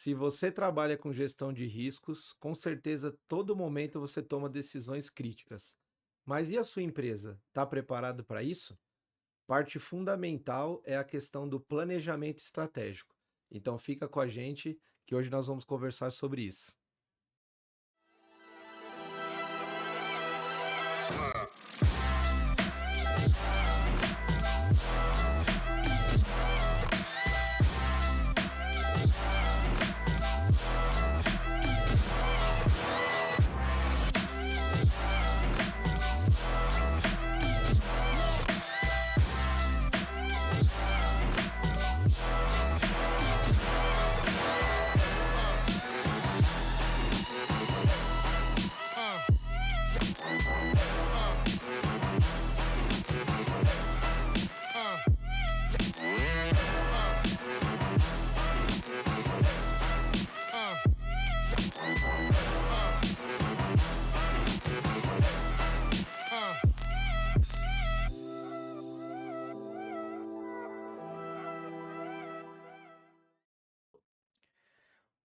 se você trabalha com gestão de riscos, com certeza todo momento você toma decisões críticas. Mas e a sua empresa? Está preparado para isso? Parte fundamental é a questão do planejamento estratégico. Então fica com a gente que hoje nós vamos conversar sobre isso.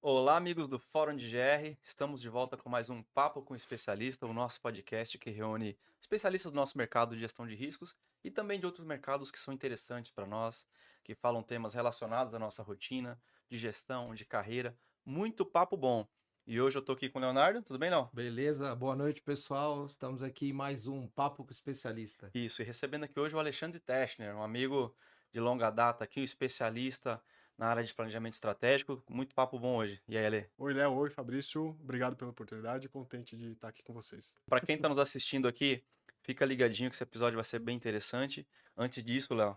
Olá, amigos do Fórum de GR. Estamos de volta com mais um Papo com Especialista, o nosso podcast que reúne especialistas do nosso mercado de gestão de riscos e também de outros mercados que são interessantes para nós, que falam temas relacionados à nossa rotina de gestão, de carreira. Muito papo bom. E hoje eu estou aqui com o Leonardo. Tudo bem, não? Beleza? Boa noite, pessoal. Estamos aqui em mais um Papo com Especialista. Isso, e recebendo aqui hoje o Alexandre Teschner, um amigo de longa data aqui, um especialista na área de planejamento estratégico. Muito papo bom hoje. E aí, Ale? Oi, Léo. Oi, Fabrício. Obrigado pela oportunidade. Contente de estar aqui com vocês. Para quem está nos assistindo aqui, fica ligadinho que esse episódio vai ser bem interessante. Antes disso, Léo,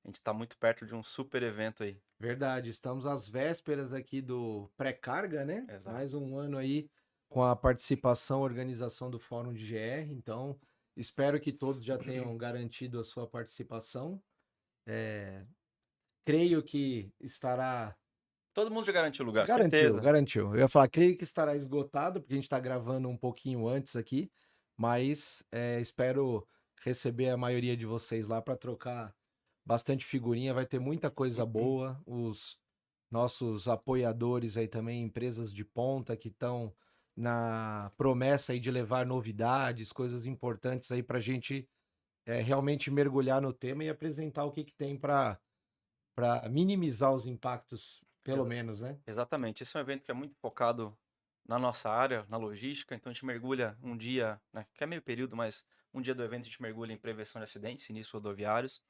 a gente está muito perto de um super evento aí. Verdade, estamos às vésperas aqui do pré-carga, né? Exato. Mais um ano aí com a participação, organização do Fórum de GR. Então, espero que todos já tenham garantido a sua participação. Creio que estará. Todo mundo já garantiu o lugar, Garantiu, certeza. garantiu. Eu ia falar, creio que estará esgotado, porque a gente está gravando um pouquinho antes aqui, mas espero receber a maioria de vocês lá para trocar bastante figurinha. Vai ter muita coisa boa. Os nossos apoiadores aí também, empresas de ponta que estão na promessa aí de levar novidades, coisas importantes aí para a gente realmente mergulhar no tema e apresentar o que tem para minimizar os impactos, pelo menos, né? Exatamente. Esse é um evento que é muito focado na nossa área, na logística. Então a gente mergulha um dia, né, que é meio período, mas um dia do evento a gente mergulha em prevenção de acidentes, sinistros rodoviários.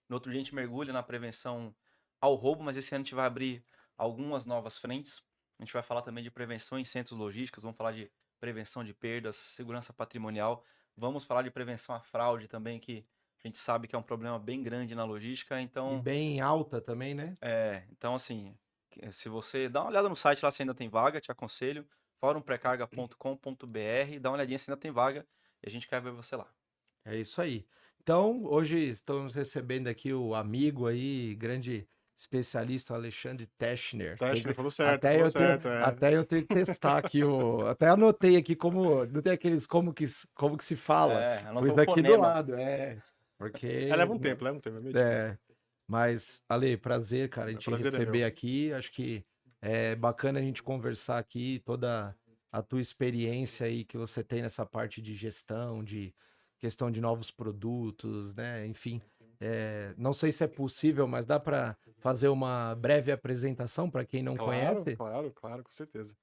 No outro dia a gente mergulha na prevenção ao roubo, mas esse ano a gente vai abrir algumas novas frentes. A gente vai falar também de prevenção em centros logísticos, vamos falar de prevenção de perdas, segurança patrimonial. Vamos falar de prevenção à fraude também, que a gente sabe que é um problema bem grande na logística. E Então, bem alta também, né? então assim, se você dá uma olhada no site lá se ainda tem vaga, te aconselho, forumprecarga.com.br, dá uma olhadinha se ainda tem vaga e a gente quer ver você lá. É isso aí. Então, hoje estamos recebendo aqui o amigo aí, grande especialista Alexandre Teschner. Teschner falou certo, falou certo. Até eu tenho que testar aqui até anotei aqui como não tem aqueles como que se fala. Anotou Pois o aqui do fonema. lado, porque Leva um tempo, é meio difícil. Mas, Ale, prazer, cara, a gente Prazer é receber meu. aqui. Acho que é bacana a gente conversar aqui, toda a tua experiência aí que você tem nessa parte de gestão, de questão de novos produtos, né? Enfim, não sei se é possível, mas dá para fazer uma breve apresentação para quem não conhece? Claro, com certeza.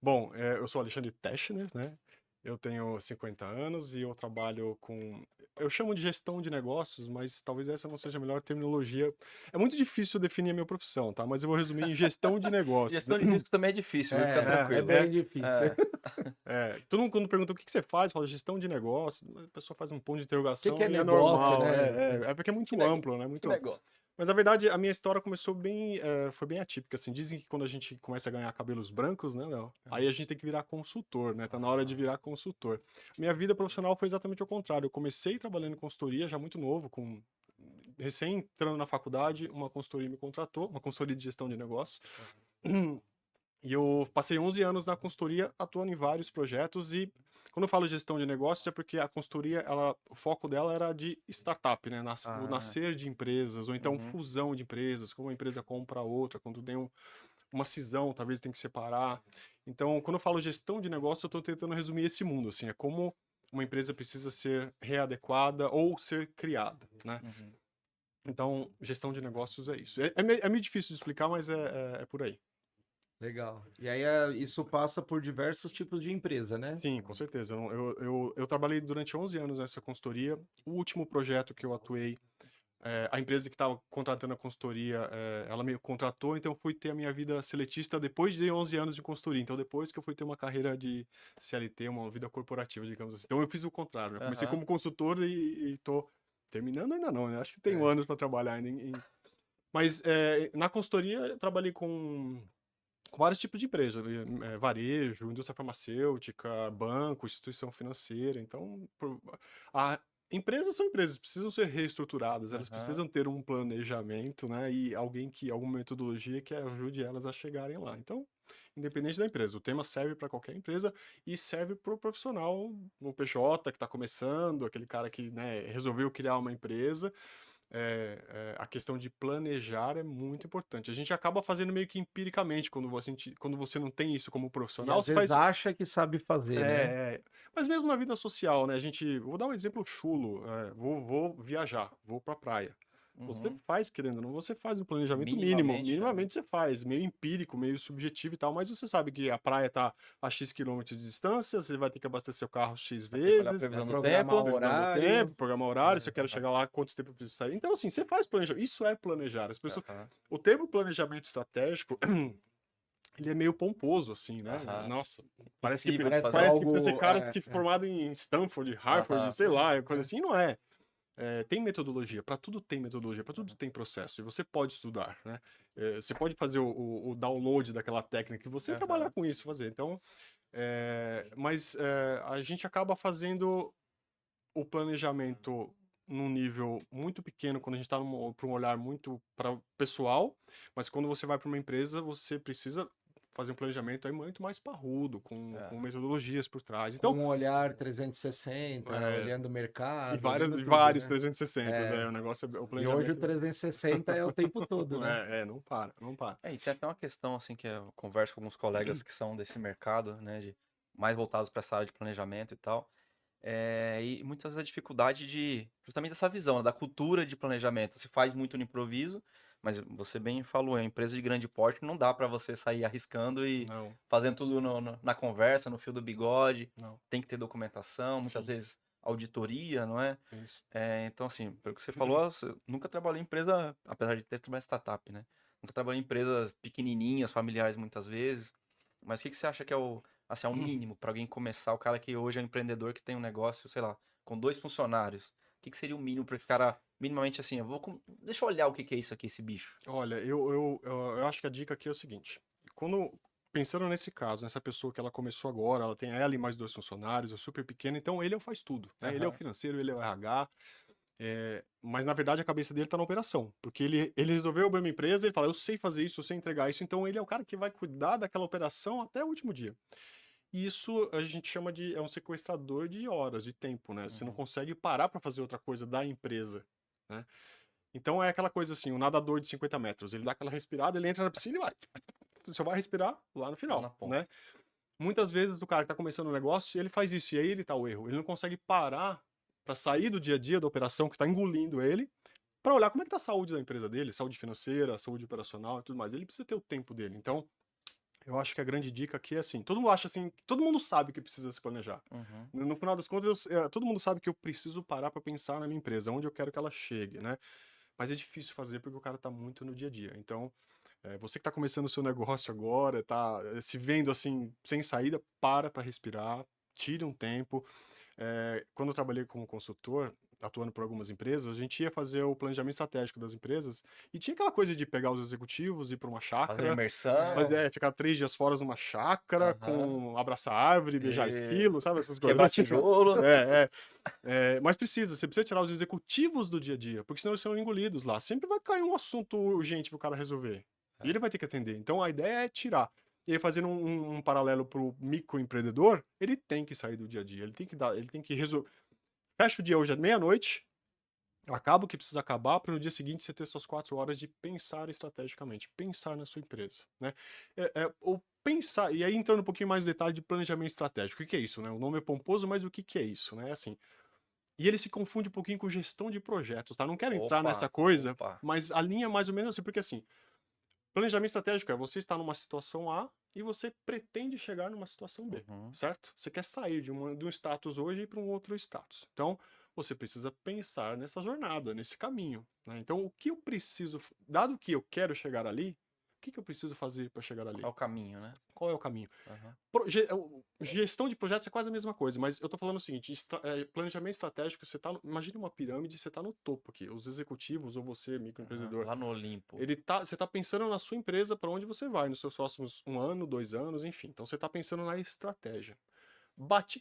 Bom, eu sou Alexandre Teschner, né? Eu tenho 50 anos e eu trabalho com. Eu chamo de gestão de negócios, mas talvez essa não seja a melhor terminologia. É muito difícil definir a minha profissão, tá? Mas eu vou resumir em gestão de negócios. Gestão de riscos também é difícil, viu? Fica tranquilo. É bem difícil. Todo mundo quando pergunta o que você faz, fala gestão de negócios, a pessoa faz um ponto de interrogação que é e negócio, normal, né? é porque é muito amplo, né? Muito amplo. Negócio. Mas na verdade a minha história começou foi bem atípica, assim, dizem que quando a gente começa a ganhar cabelos brancos, né, Léo? Aí a gente tem que virar consultor, né? Tá na hora de virar consultor. Minha vida profissional foi exatamente o contrário. Eu comecei trabalhando em consultoria já muito novo, recém entrando na faculdade, uma consultoria me contratou, uma consultoria de gestão de negócios. E eu passei 11 anos na consultoria, atuando em vários projetos, e quando eu falo gestão de negócios é porque a consultoria, o foco dela era de startup, né? O nascer de empresas, ou então fusão de empresas, como uma empresa compra outra, quando tem uma cisão, talvez tem que separar. Então, quando eu falo gestão de negócio, eu estou tentando resumir esse mundo, assim, é como uma empresa precisa ser readequada ou ser criada, né? Uhum. Então, gestão de negócios é isso. É meio difícil de explicar, mas é por aí. Legal. E aí isso passa por diversos tipos de empresa, né? Sim, com certeza. Eu trabalhei durante 11 anos nessa consultoria. O último projeto que eu atuei, a empresa que estava contratando a consultoria, ela me contratou, então eu fui ter a minha vida seletista depois de 11 anos de consultoria. Então, depois que eu fui ter uma carreira de CLT, uma vida corporativa, digamos assim. Então, eu fiz o contrário, né? Eu comecei Aham. como consultor e tô terminando ainda não, né? Acho que tenho É. anos para trabalhar ainda. Mas na consultoria, eu trabalhei com vários tipos de empresa, varejo, indústria farmacêutica, banco, instituição financeira. Então, empresas são empresas, precisam ser reestruturadas, elas Aham. precisam ter um planejamento, né? E alguma metodologia que ajude elas a chegarem lá. Então, independente da empresa, o tema serve para qualquer empresa e serve para o profissional, no PJ que está começando, aquele cara que, né, resolveu criar uma empresa. A questão de planejar é muito importante. A gente acaba fazendo meio que empiricamente quando você não tem isso como E profissional, às você vezes faz. acha que sabe fazer, né? Mas mesmo na vida social, né? Vou dar um exemplo chulo. Vou viajar, vou pra praia. Você Uhum. faz, querendo ou não, você faz um planejamento mínimo. Minimamente, né? Minimamente você faz, meio empírico, meio subjetivo e tal, mas você sabe que a praia tá a X quilômetros de distância, você vai ter que abastecer seu carro X Vai ter que olhar a vezes, previsão do Programar tempo. o previsão do horário. tempo, programar horário, se eu quero Aham. chegar lá, quanto tempo eu preciso sair. Então, assim, você faz planejamento. Isso é planejar. As pessoas, Aham. o termo planejamento estratégico, ele é meio pomposo, assim, né? Aham. Nossa, Possível de Parece fazer. parece que precisa ser algo. cara que formado em Stanford, Harvard, Aham. sei lá, coisa assim, não é. Tem metodologia, para tudo tem metodologia, para tudo tem processo, e você pode estudar, né? Você pode fazer o download daquela técnica e você trabalhar Aham. com isso, fazer. Então, mas a gente acaba fazendo o planejamento num nível muito pequeno quando a gente está para um olhar muito pessoal, mas quando você vai para uma empresa, você precisa fazer um planejamento aí muito mais parrudo, com É. metodologias por trás. Com Então, um olhar 360, é, olhando o e mercado, várias, olhando e tudo, vários né? 360, É. o negócio o E hoje o planejamento 360 é o tempo todo, né? não para, não para. E tem até uma questão, assim, que eu converso com alguns colegas que são desse mercado, né, mais voltados para essa área de planejamento e tal. E muitas vezes a dificuldade justamente dessa visão, né, da cultura de planejamento. Se faz muito no improviso, mas você bem falou, é uma empresa de grande porte, não dá para você sair arriscando e Não, fazendo tudo na conversa, no fio do bigode. não, Tem que ter documentação, muitas sim, vezes auditoria, não é? isso. Então, assim, pelo que você falou, você nunca trabalhou em empresa, apesar de ter trabalhado em startup, né? Nunca trabalhou em empresas pequenininhas, familiares muitas vezes. Mas o que você acha que é o mínimo para alguém começar? O cara que hoje é um empreendedor que tem um negócio, sei lá, com 2 funcionários. O que seria o mínimo para esse cara, minimamente assim, deixa eu olhar o que é isso aqui, esse bicho. Olha, eu acho que a dica aqui é o seguinte: quando pensando nesse caso, nessa pessoa que ela começou agora, ela tem ela e mais 2 funcionários, é super pequeno, então ele é o faz tudo, né? Ele é o Aham. financeiro, ele é o RH, mas na verdade a cabeça dele tá na operação, porque ele resolveu abrir uma empresa, ele fala, eu sei fazer isso, eu sei entregar isso, então ele é o cara que vai cuidar daquela operação até o último dia. E isso a gente chama de um sequestrador de horas, de tempo, né? Você não Uhum. consegue parar para fazer outra coisa da empresa, né? Então é aquela coisa assim, o nadador de 50 metros, ele dá aquela respirada, ele entra na piscina e vai. Você só vai respirar lá no Lá na final, ponta. né? Muitas vezes o cara que tá começando um negócio, ele faz isso, e aí ele tá o erro. Ele não consegue parar para sair do dia a dia da operação que tá engolindo ele, para olhar como é que tá a saúde da empresa dele, saúde financeira, saúde operacional e tudo mais. Ele precisa ter o tempo dele. Então, eu acho que a grande dica aqui é assim, todo mundo acha assim, todo mundo sabe que precisa se planejar. Uhum. No final das contas, todo mundo sabe que eu preciso parar para pensar na minha empresa, onde eu quero que ela chegue, né? Mas é difícil fazer porque o cara tá muito no dia a dia. Então, você que tá começando o seu negócio agora, tá se vendo assim, sem saída, para respirar, tire um tempo. Quando eu trabalhei como consultor, atuando por algumas empresas, a gente ia fazer o planejamento estratégico das empresas e tinha aquela coisa de pegar os executivos, ir para uma Fazer chácara, imersão. ficar 3 dias fora numa chácara, Aham. abraçar árvore, beijar esquilo, Isso. sabe essas coisas Quebrar assim, né? tijolo. Mas você precisa tirar os executivos do dia a dia, porque senão eles são engolidos lá. Sempre vai cair um assunto urgente pro cara resolver. E ele vai ter que atender. Então a ideia é tirar. E aí, fazendo um paralelo pro microempreendedor, ele tem que sair do dia a dia. Ele tem que resolver. Fecha o dia hoje à meia-noite, Acaba o que precisa acabar para no dia seguinte você ter suas 4 horas de pensar estrategicamente, pensar na sua empresa, né? O pensar, e aí entrando um pouquinho mais no detalhe de planejamento estratégico, o que que é isso, né? O nome é pomposo, mas o que que é isso, né? Assim, e ele se confunde um pouquinho com gestão de projetos, tá? Não quero entrar nessa Opa, coisa, opa. mas a linha é mais ou menos assim, porque assim, planejamento estratégico é você está numa situação A e você pretende chegar numa situação B, Uhum. certo? Você quer sair de um status hoje para um outro status. Então, você precisa pensar nessa jornada, nesse caminho, né? Então, o que eu preciso, dado que eu quero chegar ali, o que que eu preciso fazer para chegar Qual é ali? o caminho, né? Qual é o caminho? Aham. Gestão de projetos é quase a mesma coisa, mas eu tô falando o seguinte, planejamento estratégico, você tá, imagine uma pirâmide, você tá no topo aqui, os executivos ou você, Aham. microempreendedor, Lá no Olimpo. você tá pensando na sua empresa para onde você vai, nos seus próximos 1 ano, 2 anos, enfim. Então você tá pensando na estratégia.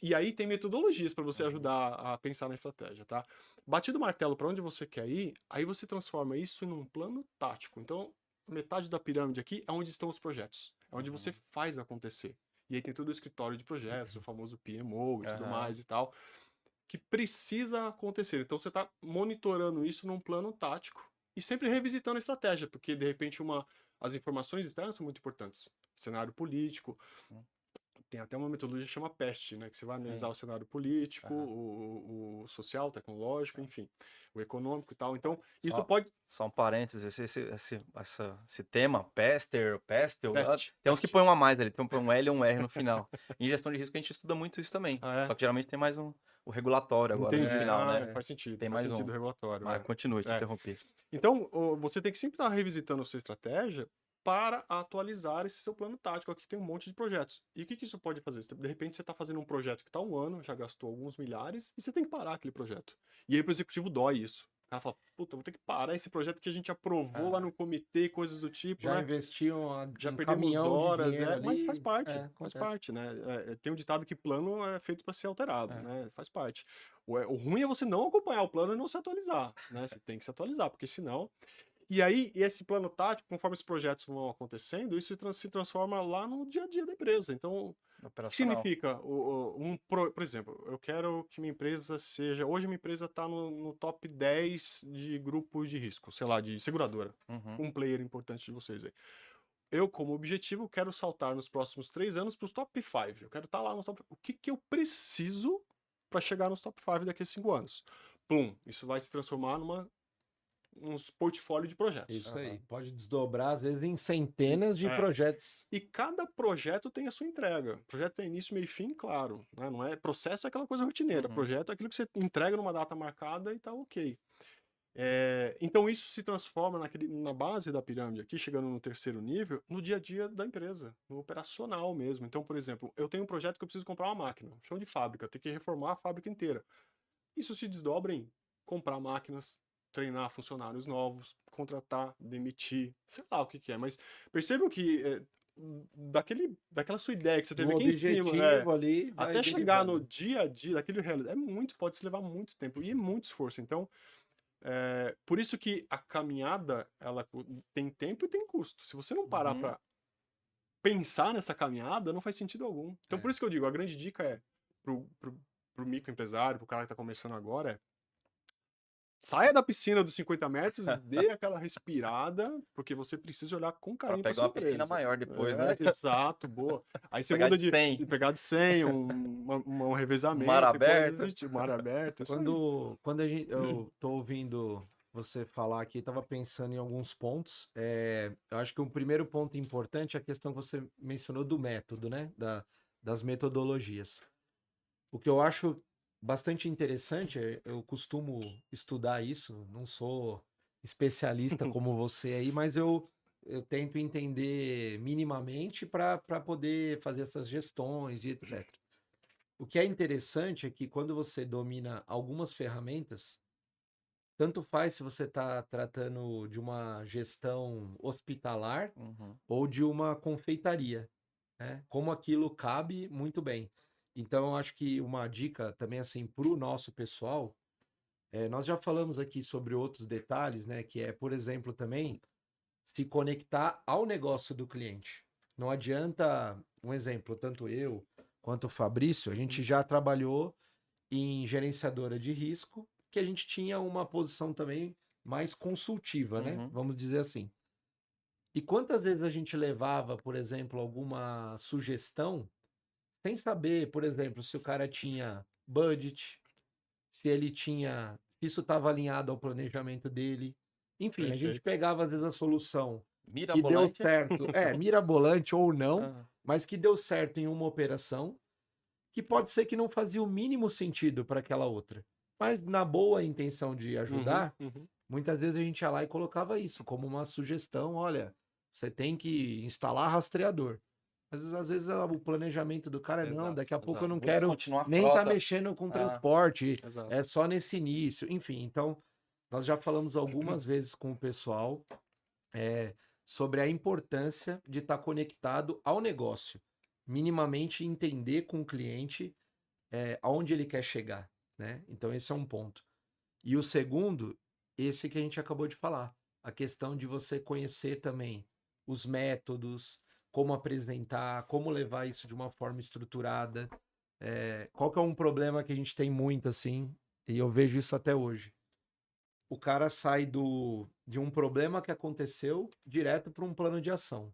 E aí tem metodologias para você Uhum. ajudar a pensar na estratégia, tá? Batido o martelo para onde você quer ir, aí você transforma isso em um plano tático. Então, metade da pirâmide aqui é onde estão os projetos, é onde você Uhum. faz acontecer. E aí tem todo o escritório de projetos, o famoso PMO e tudo Aham. mais e tal, que precisa acontecer. Então você está monitorando isso num plano tático e sempre revisitando a estratégia, porque de repente as informações externas são muito importantes. Cenário político, Hum. tem até uma metodologia que chama PEST, né? Que você vai analisar Sim. o cenário político, Aham. o social, tecnológico, enfim, o econômico e tal. Então, isso Só, pode. só um parênteses, esse tema, Pestel, tem uns que PEST. põem um a mais ali, tem um L e um R no final. Em gestão de risco a gente estuda muito isso também. Ah, Só é? que geralmente tem mais o regulatório agora no Entendi. final, né? Tem Faz mais sentido um. o regulatório. Mas continue, te É. interrompi. Então, você tem que sempre estar revisitando a sua estratégia para atualizar esse seu plano tático. Aqui tem um monte de projetos. E o que que isso pode fazer? De repente, você está fazendo um projeto que está 1 ano, já gastou alguns milhares, e você tem que parar aquele projeto. E aí, para o executivo, dói isso. O cara fala, puta, vou ter que parar esse projeto que a gente aprovou lá Ah, no comitê, coisas do tipo, Já né? investiam Já um perdemos caminhão de horas, dinheiro mas faz ali. parte, É, faz acontece. parte, né? Tem um ditado que plano é feito para ser alterado, é. né? Faz parte. O ruim é você não acompanhar o plano e não se atualizar, né? Você tem que se atualizar, porque senão. E aí, esse plano tático, conforme os projetos vão acontecendo, isso se transforma lá no dia a dia da empresa. Então, o que Operacional. significa? Por exemplo, eu quero que minha empresa seja. Hoje, minha empresa está no top 10 de grupos de risco, sei lá, de seguradora. Uhum. Um player importante de vocês aí. Eu, como objetivo, quero saltar nos próximos 3 anos para os top 5. Eu quero estar lá no top. O que que eu preciso para chegar nos top 5 daqui a 5 anos? Plum, isso vai se transformar uns portfólio de projetos. Isso aí. Aham. Pode desdobrar, às vezes, em E, centenas de é, projetos. e cada projeto tem a sua entrega. O projeto tem início, meio e fim, claro. Né? Não é processo, é aquela coisa rotineira. Uhum. Projeto é aquilo que você entrega numa data marcada e tá ok. Então isso se transforma na base da pirâmide aqui, chegando no terceiro nível, no dia a dia da empresa, no operacional mesmo. Então, por exemplo, eu tenho um projeto que eu preciso comprar uma máquina, chão de fábrica, tem que reformar a fábrica inteira. Isso se desdobra em comprar máquinas, treinar funcionários novos, contratar, demitir, sei lá o que que é. Mas percebam que daquela sua ideia que você Do teve aqui em cima, objetivo ali vai até chegar no derivando. dia a dia, daquele realidade, pode se levar muito tempo e muito esforço. Então, por isso que a caminhada, ela tem tempo e tem custo. Se você não parar Uhum. para pensar nessa caminhada, não faz sentido algum. Então, por É. isso que eu digo, a grande dica é pro microempresário, pro cara que tá começando agora, saia da piscina dos 50 metros e dê aquela respirada, porque você precisa olhar com Pra carinho para pegar sua uma piscina empresa. maior depois, né? Exato, boa. Aí você Pegar muda de de 100. pegar de 100, um Mar revezamento, coisas aberto. do tipo, mar aberto, isso aí. Quando eu tô ouvindo você falar aqui, estava pensando em alguns pontos. Eu acho que um primeiro ponto importante é a questão que você mencionou do método, né? Das metodologias. O que eu acho bastante interessante, eu costumo estudar isso, não sou especialista como você aí, mas eu tento entender minimamente para poder fazer essas gestões e etc. O que é interessante é que quando você domina algumas ferramentas, tanto faz se você está tratando de uma gestão hospitalar Uhum. ou de uma confeitaria, né? Como aquilo cabe muito bem. Então, eu acho que uma dica também, assim, para o nosso pessoal, nós já falamos aqui sobre outros detalhes, né? Que é, por exemplo, também se conectar ao negócio do cliente. Não adianta, um exemplo, tanto eu quanto o Fabrício, a gente já trabalhou em gerenciadora de risco que a gente tinha uma posição também mais consultiva, né? Uhum. Vamos dizer assim. E quantas vezes a gente levava, por exemplo, alguma sugestão sem saber, por exemplo, se o cara tinha budget, se isso estava alinhado ao planejamento dele. Enfim, a gente Perfeito. pegava às vezes a solução que deu Mirabolante. certo, mirabolante ou não, Aham. mas que deu certo em uma operação, que pode ser que não fazia o mínimo sentido para aquela outra. Mas na boa intenção de Uhum, ajudar, uhum. muitas vezes a gente ia lá e colocava isso como uma sugestão, olha, você tem que instalar rastreador. Mas às vezes o planejamento do cara é não, Exato, daqui a pouco eu exato, não Vou quero continuar a nem estar frota. mexendo com Ah, transporte, exato. é só nesse início. Enfim, então nós já falamos algumas vezes com o pessoal sobre a importância de estar conectado ao negócio, minimamente entender com o cliente aonde ele quer chegar, né? Então esse é um ponto. E o segundo, esse que a gente acabou de falar, a questão de você conhecer também os métodos, como apresentar, como levar isso de uma forma estruturada. Qual que é um problema que a gente tem muito assim, e eu vejo isso até hoje? O cara sai de um problema que aconteceu direto para um plano de ação.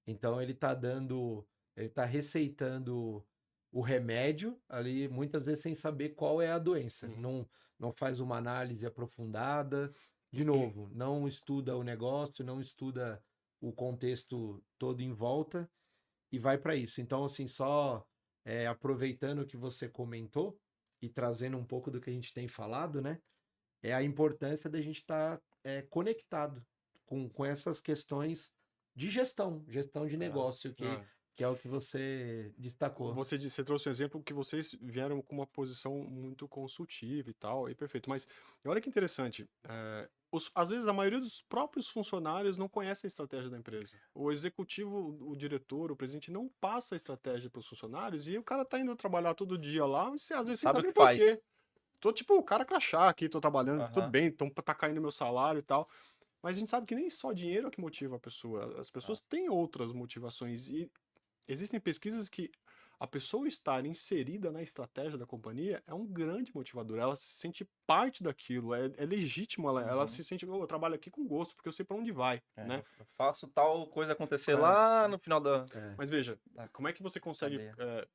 Então ele está receitando o remédio ali, muitas vezes sem saber qual é a doença. Uhum. Não faz uma análise aprofundada. De novo, não estuda o negócio, não estuda o contexto todo em volta e vai para isso. Então, assim, só aproveitando o que você comentou e trazendo um pouco do que a gente tem falado, né? É a importância da gente estar conectado com essas questões de gestão de negócio, Ah, que é o que você destacou. você trouxe um exemplo que vocês vieram com uma posição muito consultiva e tal, e perfeito. Mas olha que interessante, às vezes a maioria dos próprios funcionários não conhece a estratégia da empresa. O executivo, o diretor, o presidente não passa a estratégia para os funcionários e o cara tá indo trabalhar todo dia lá, e às vezes sem sabe o saber que por faz. quê. Tô tipo o cara crachá aqui, tô trabalhando, tudo Aham. bem, então tá caindo meu salário e tal. Mas a gente sabe que nem só dinheiro é o que motiva a pessoa. As Ah, pessoas têm outras motivações. E existem pesquisas que a pessoa estar inserida na estratégia da companhia é um grande motivador. Ela se sente parte daquilo, é legítimo, ela uhum. se sente, "Oh, eu trabalho aqui com gosto, porque eu sei para onde vai, né? Eu faço tal coisa acontecer É, lá no final da Mas veja, da como é que você consegue cadeia.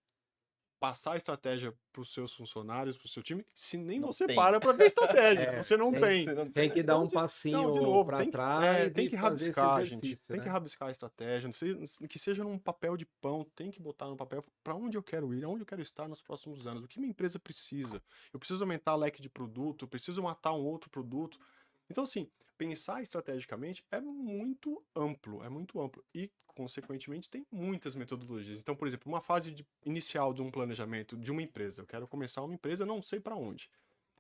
passar a estratégia para os seus funcionários, para o seu time, se nem Não você tem. para para ver estratégia, se É, você não tem? Você não tem tem. que dar Então, um então, de passinho novo, para trás tem e que fazer esse rabiscar, gente. exercício, Tem que né? rabiscar a estratégia. Que seja num papel de pão, tem que botar no papel para onde eu quero ir, aonde eu quero estar nos próximos anos. O que minha empresa precisa? Eu preciso aumentar o leque de produto, eu preciso matar um outro produto. Então, assim, pensar estrategicamente é muito amplo, é muito amplo. E, consequentemente, tem muitas metodologias. Então, por exemplo, uma fase inicial de um planejamento de uma empresa. Eu quero começar uma empresa, não sei para onde.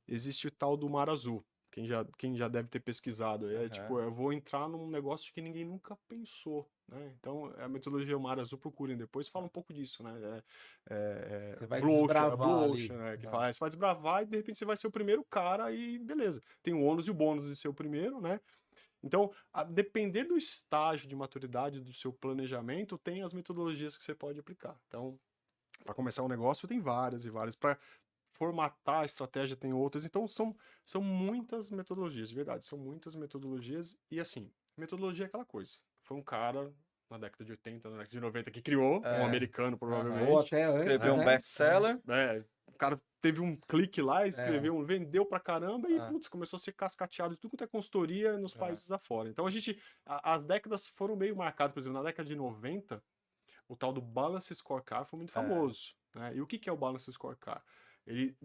Existe o tal do Mar Azul. Quem já deve ter pesquisado. É tipo, Aham. eu vou entrar num negócio que ninguém nunca pensou, né? Então, a metodologia Mar Azul, procurem depois, fala um pouco disso, né? Você vai Blue desbravar ali. Ocean, né? Que Ah, fala, você vai desbravar e de repente você vai ser o primeiro cara e beleza. Tem o ônus e o bônus de ser o primeiro, né? Então, a depender do estágio de maturidade do seu planejamento, tem as metodologias que você pode aplicar. Então, para começar um negócio, tem várias e várias. Para formatar a estratégia, tem outras. Então, são muitas metodologias, de verdade. São muitas metodologias. E, assim, metodologia é aquela coisa. Foi um cara na década de 80, na década de 90 que criou, um é. americano, Aham. Ou provavelmente. até antes, Escreveu um né? best-seller. O cara teve um clique lá, É, escreveu, vendeu pra caramba e, Ah, putz, começou a ser cascateado de tudo quanto é consultoria nos ah, países afora. Então, as décadas foram meio marcadas. Por exemplo, na década de 90, o tal do Balance Scorecard foi muito é. famoso, né? E o que é o Balance Scorecard? Ele,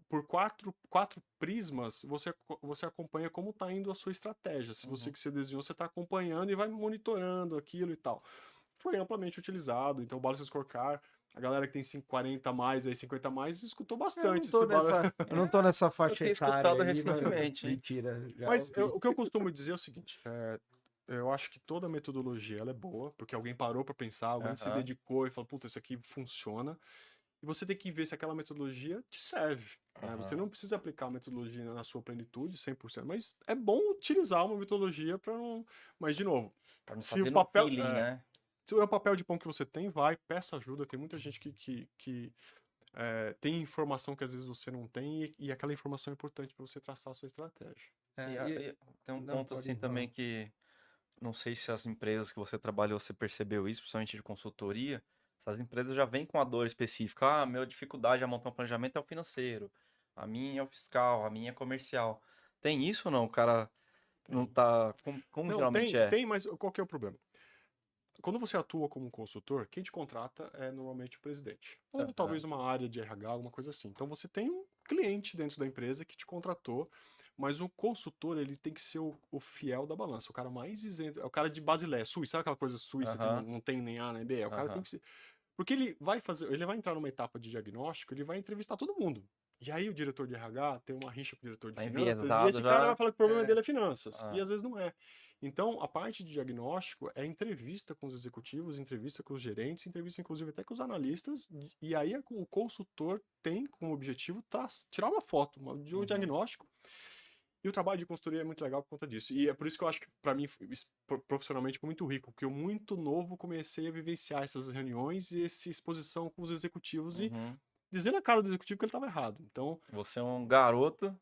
por quatro prismas, você acompanha como está indo a sua estratégia. Se você Uhum. que você desenhou, você está acompanhando e vai monitorando aquilo e tal. Foi amplamente utilizado. Então, o Balance Scorecard, a galera que tem 40 a mais, aí 50 a mais, escutou bastante esse Balance. eu não tô nessa Eu faixa tenho etária escutado aí, mas recentemente, hein? mentira, já Mas ouvi. o que eu costumo dizer é o seguinte: eu acho que toda metodologia ela é boa, porque alguém parou para pensar, alguém se Aham. dedicou e falou, puta, isso aqui funciona. E você tem que ver se aquela metodologia te serve, né? Você Aham. não precisa aplicar a metodologia na sua plenitude, 100%, mas é bom utilizar uma metodologia para não. Mas, de novo, Pra não se o fazer no papel. feeling, né? Se é o papel de pão que você tem, vai, peça ajuda. Tem muita gente que tem informação que às vezes você não tem e aquela informação é importante para você traçar a sua estratégia. Tem um Não, ponto pode assim falar. também que não sei se as empresas que você trabalhou, você percebeu isso, principalmente de consultoria. Essas empresas já vêm com a dor específica. Ah, a minha dificuldade a montar um planejamento é o financeiro. A minha é o fiscal, a minha é comercial. Tem isso ou não? O cara não tá. Como Não, geralmente é? mas qual que é o problema? Quando você atua como consultor, quem te contrata é normalmente o presidente. Ou talvez uma área de RH, alguma coisa assim. Então você tem um cliente dentro da empresa que te contratou, mas o consultor ele tem que ser o fiel da balança, o cara mais isento, é o cara de Basileia, Suíça, sabe aquela coisa suíça que Aham, não tem nem A nem B? É o cara tem aham. que ser. Porque ele vai entrar numa etapa de diagnóstico, ele vai entrevistar todo mundo. E aí o diretor de RH tem uma rixa com o diretor de Tá finanças, e enviesado esse cara vai já. falar que o problema É. dele é finanças. E Ah, às vezes não é. Então, a parte de diagnóstico é entrevista com os executivos, entrevista com os gerentes, entrevista inclusive até com os analistas, e aí o consultor tem como objetivo tirar uma foto de um uhum. diagnóstico. E o trabalho de consultoria é muito legal por conta disso. E é por isso que eu acho que, para mim, profissionalmente, foi muito rico, porque eu, muito novo, comecei a vivenciar essas reuniões e essa exposição com os executivos e Uhum. dizer na cara do executivo que ele estava errado. Então, Você é um garoto.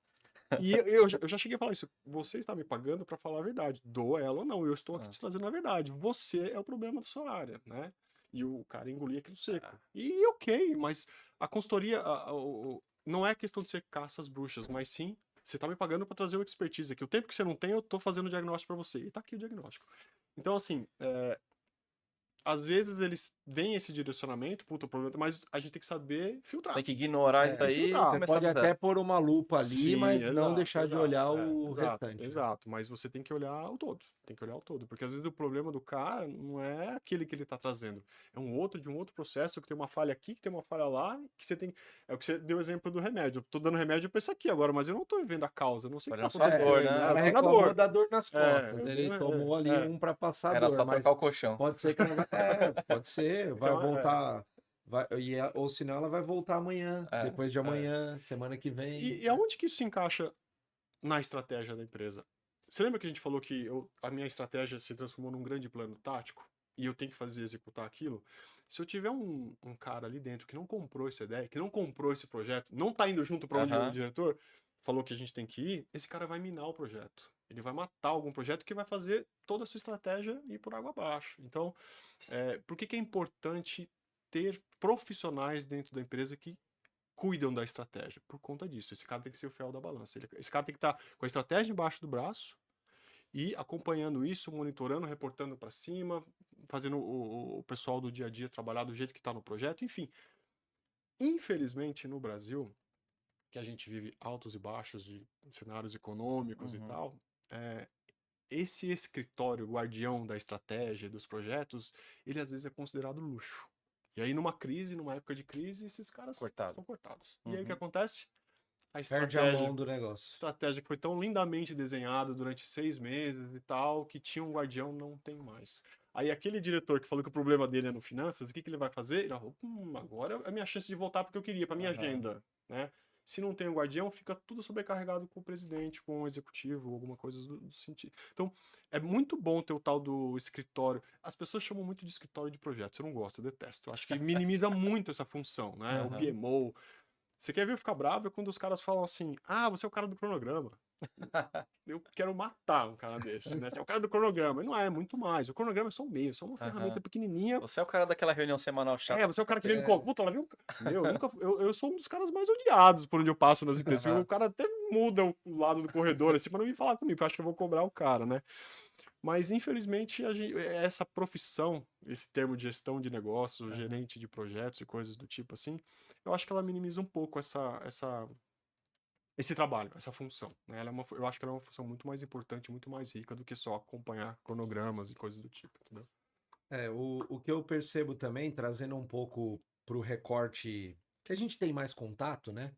e eu já cheguei a falar isso. Você está me pagando para falar a verdade. Dou ela ou não. Eu estou aqui Ah, te trazendo a verdade. Você é o problema da sua área, né? E o cara engolia aquilo seco. E ok, mas a consultoria não é questão de ser caça às bruxas, mas sim, você está me pagando para trazer o expertise aqui. O tempo que você não tem, eu estou fazendo o diagnóstico para você. E está aqui o diagnóstico. Então, assim, às vezes eles veem esse direcionamento, puta, o problema, mas a gente tem que saber filtrar. tem que ignorar isso É, Tem que daí e filtrar. você começar pode do até zero. pôr uma lupa ali, Sim, mas não exato, deixar de exato, olhar o exato, restante, né? exato. Mas você tem que olhar o todo. Tem que olhar o todo. Porque às vezes o problema do cara não é aquele que ele tá trazendo. É um outro de um outro processo que tem uma falha aqui, que tem uma falha lá, que você tem. É o que você deu o exemplo do remédio. Eu tô dando remédio pra isso aqui agora, mas eu não tô vendo a causa. Eu não sei o que tá Olhando só a dor, acontecendo. O né? Eu cara tô na reclamou dor. da dor nas costas. Eu Ele tenho. tomou ali um para passar a Era dor, só mas trocar o colchão. pode ser que ela vai. Pode ser, vai Então, voltar. Ou senão ela vai voltar amanhã, É. depois de é. amanhã, semana que vem. E aonde que isso se encaixa na estratégia da empresa? Você lembra que a gente falou que a minha estratégia se transformou num grande plano tático? E eu tenho que fazer executar aquilo? Se eu tiver um cara ali dentro que não comprou essa ideia, que não comprou esse projeto, não tá indo junto para onde o Aham. diretor falou que a gente tem que ir, esse cara vai minar o projeto. Ele vai matar algum projeto que vai fazer toda a sua estratégia ir por água abaixo. Então, por que é importante ter profissionais dentro da empresa que cuidam da estratégia? Por conta disso. Esse cara tem que ser o fiel da balança. Esse cara tem que estar com a estratégia embaixo do braço e acompanhando isso, monitorando, reportando para cima, fazendo o pessoal do dia a dia trabalhar do jeito que está no projeto, enfim. Infelizmente, no Brasil, que a gente vive altos e baixos de cenários econômicos e Uhum. tal, esse escritório guardião da estratégia, dos projetos, ele às vezes é considerado luxo. E aí, numa crise, numa época de crise, esses caras Cortado. são cortados. E aí o que Uhum. acontece? A Perde a mão do negócio. estratégia que foi tão lindamente desenhada durante 6 meses e tal, que tinha um guardião, não tem mais. Aí aquele diretor que falou que o problema dele é no finanças, o que ele vai fazer? Ele falou, agora é a minha chance de voltar porque eu queria, para minha Aham. agenda, né? Se não tem o guardião, fica tudo sobrecarregado com o presidente, com o executivo, alguma coisa do sentido. Então, é muito bom ter o tal do escritório. As pessoas chamam muito de escritório de projetos. Eu não gosto, eu detesto. Eu acho que minimiza muito essa função, né? O Aham. PMO. Você quer ver eu ficar bravo é quando os caras falam assim: ah, você é o cara do cronograma. Eu quero matar um cara desse, né? Você é o cara do cronograma. E não é, muito mais. O cronograma é só um meio, só uma ferramenta Aham. pequenininha. Você é o cara daquela reunião semanal chata. Você é o cara que vem me É. conta. Puta, lá vem um. Meu, eu sou um dos caras mais odiados por onde eu passo nas empresas. Aham. O cara até muda o lado do corredor, assim, pra não vir falar comigo, porque eu acho que eu vou cobrar o cara, né? Mas, infelizmente, essa profissão, esse termo de gestão de negócios, Aham. gerente de projetos e coisas do tipo assim, eu acho que ela minimiza um pouco esse trabalho, essa função, né? Eu acho que ela é uma função muito mais importante, muito mais rica do que só acompanhar cronogramas e coisas do tipo, entendeu? O que eu percebo também, trazendo um pouco para o recorte que a gente tem mais contato, né?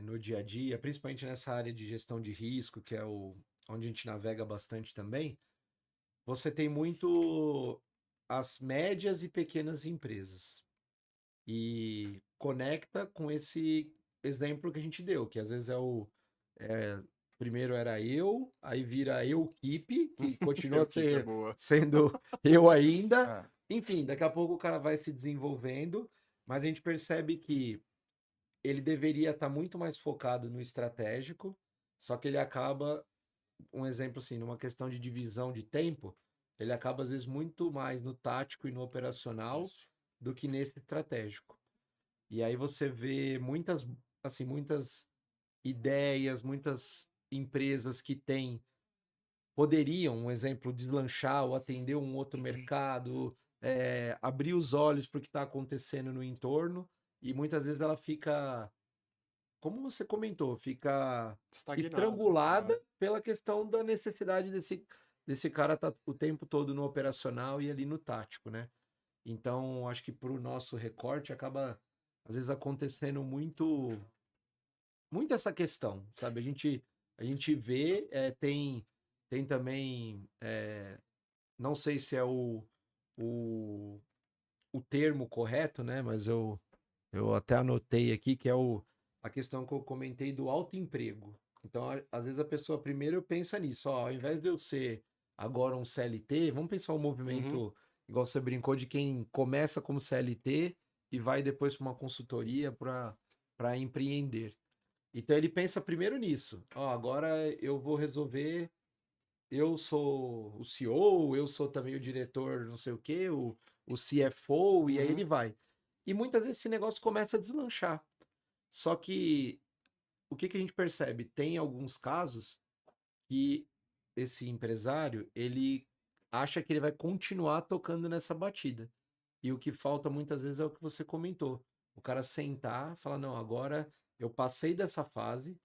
No dia a dia, principalmente nessa área de gestão de risco, que é onde a gente navega bastante também, você tem muito as médias e pequenas empresas. E conecta com esse exemplo que a gente deu, que às vezes primeiro era eu, aí vira eu-keep, que continua Equipe é boa. sendo eu ainda. Ah, Enfim, daqui a pouco o cara vai se desenvolvendo mas a gente percebe que ele deveria estar muito mais focado no estratégico, só que ele acaba, um exemplo assim, numa questão de divisão de tempo, ele acaba às vezes muito mais no tático e no operacional Isso. do que nesse estratégico. E aí você vê muitas, assim, muitas ideias, muitas empresas que poderiam, um exemplo, deslanchar ou atender um outro mercado, abrir os olhos para o que está acontecendo no entorno, e muitas vezes ela fica, como você comentou, fica Estagnado. estrangulada pela questão da necessidade desse cara estar o tempo todo no operacional e ali no tático, né? Então, acho que para o nosso recorte acaba, às vezes, acontecendo muito essa questão, sabe? A gente vê, tem também, não sei se é o, o termo correto, né? Mas eu até anotei aqui que é a questão que eu comentei do autoemprego. Então, às vezes a pessoa primeiro pensa nisso, ó, ao invés de eu ser agora um CLT, vamos pensar um Uhum. movimento, igual você brincou, de quem começa como CLT e vai depois para uma consultoria para empreender. Então ele pensa primeiro nisso. Ó, agora eu vou resolver. Eu sou o CEO, eu sou também o diretor, não sei o quê, o CFO, e aí Uhum. ele vai. E muitas vezes esse negócio começa a deslanchar. Só que o que a gente percebe? Tem alguns casos que esse empresário, ele acha que ele vai continuar tocando nessa batida. E o que falta muitas vezes é o que você comentou. O cara sentar, falar, não, agora eu passei dessa fase,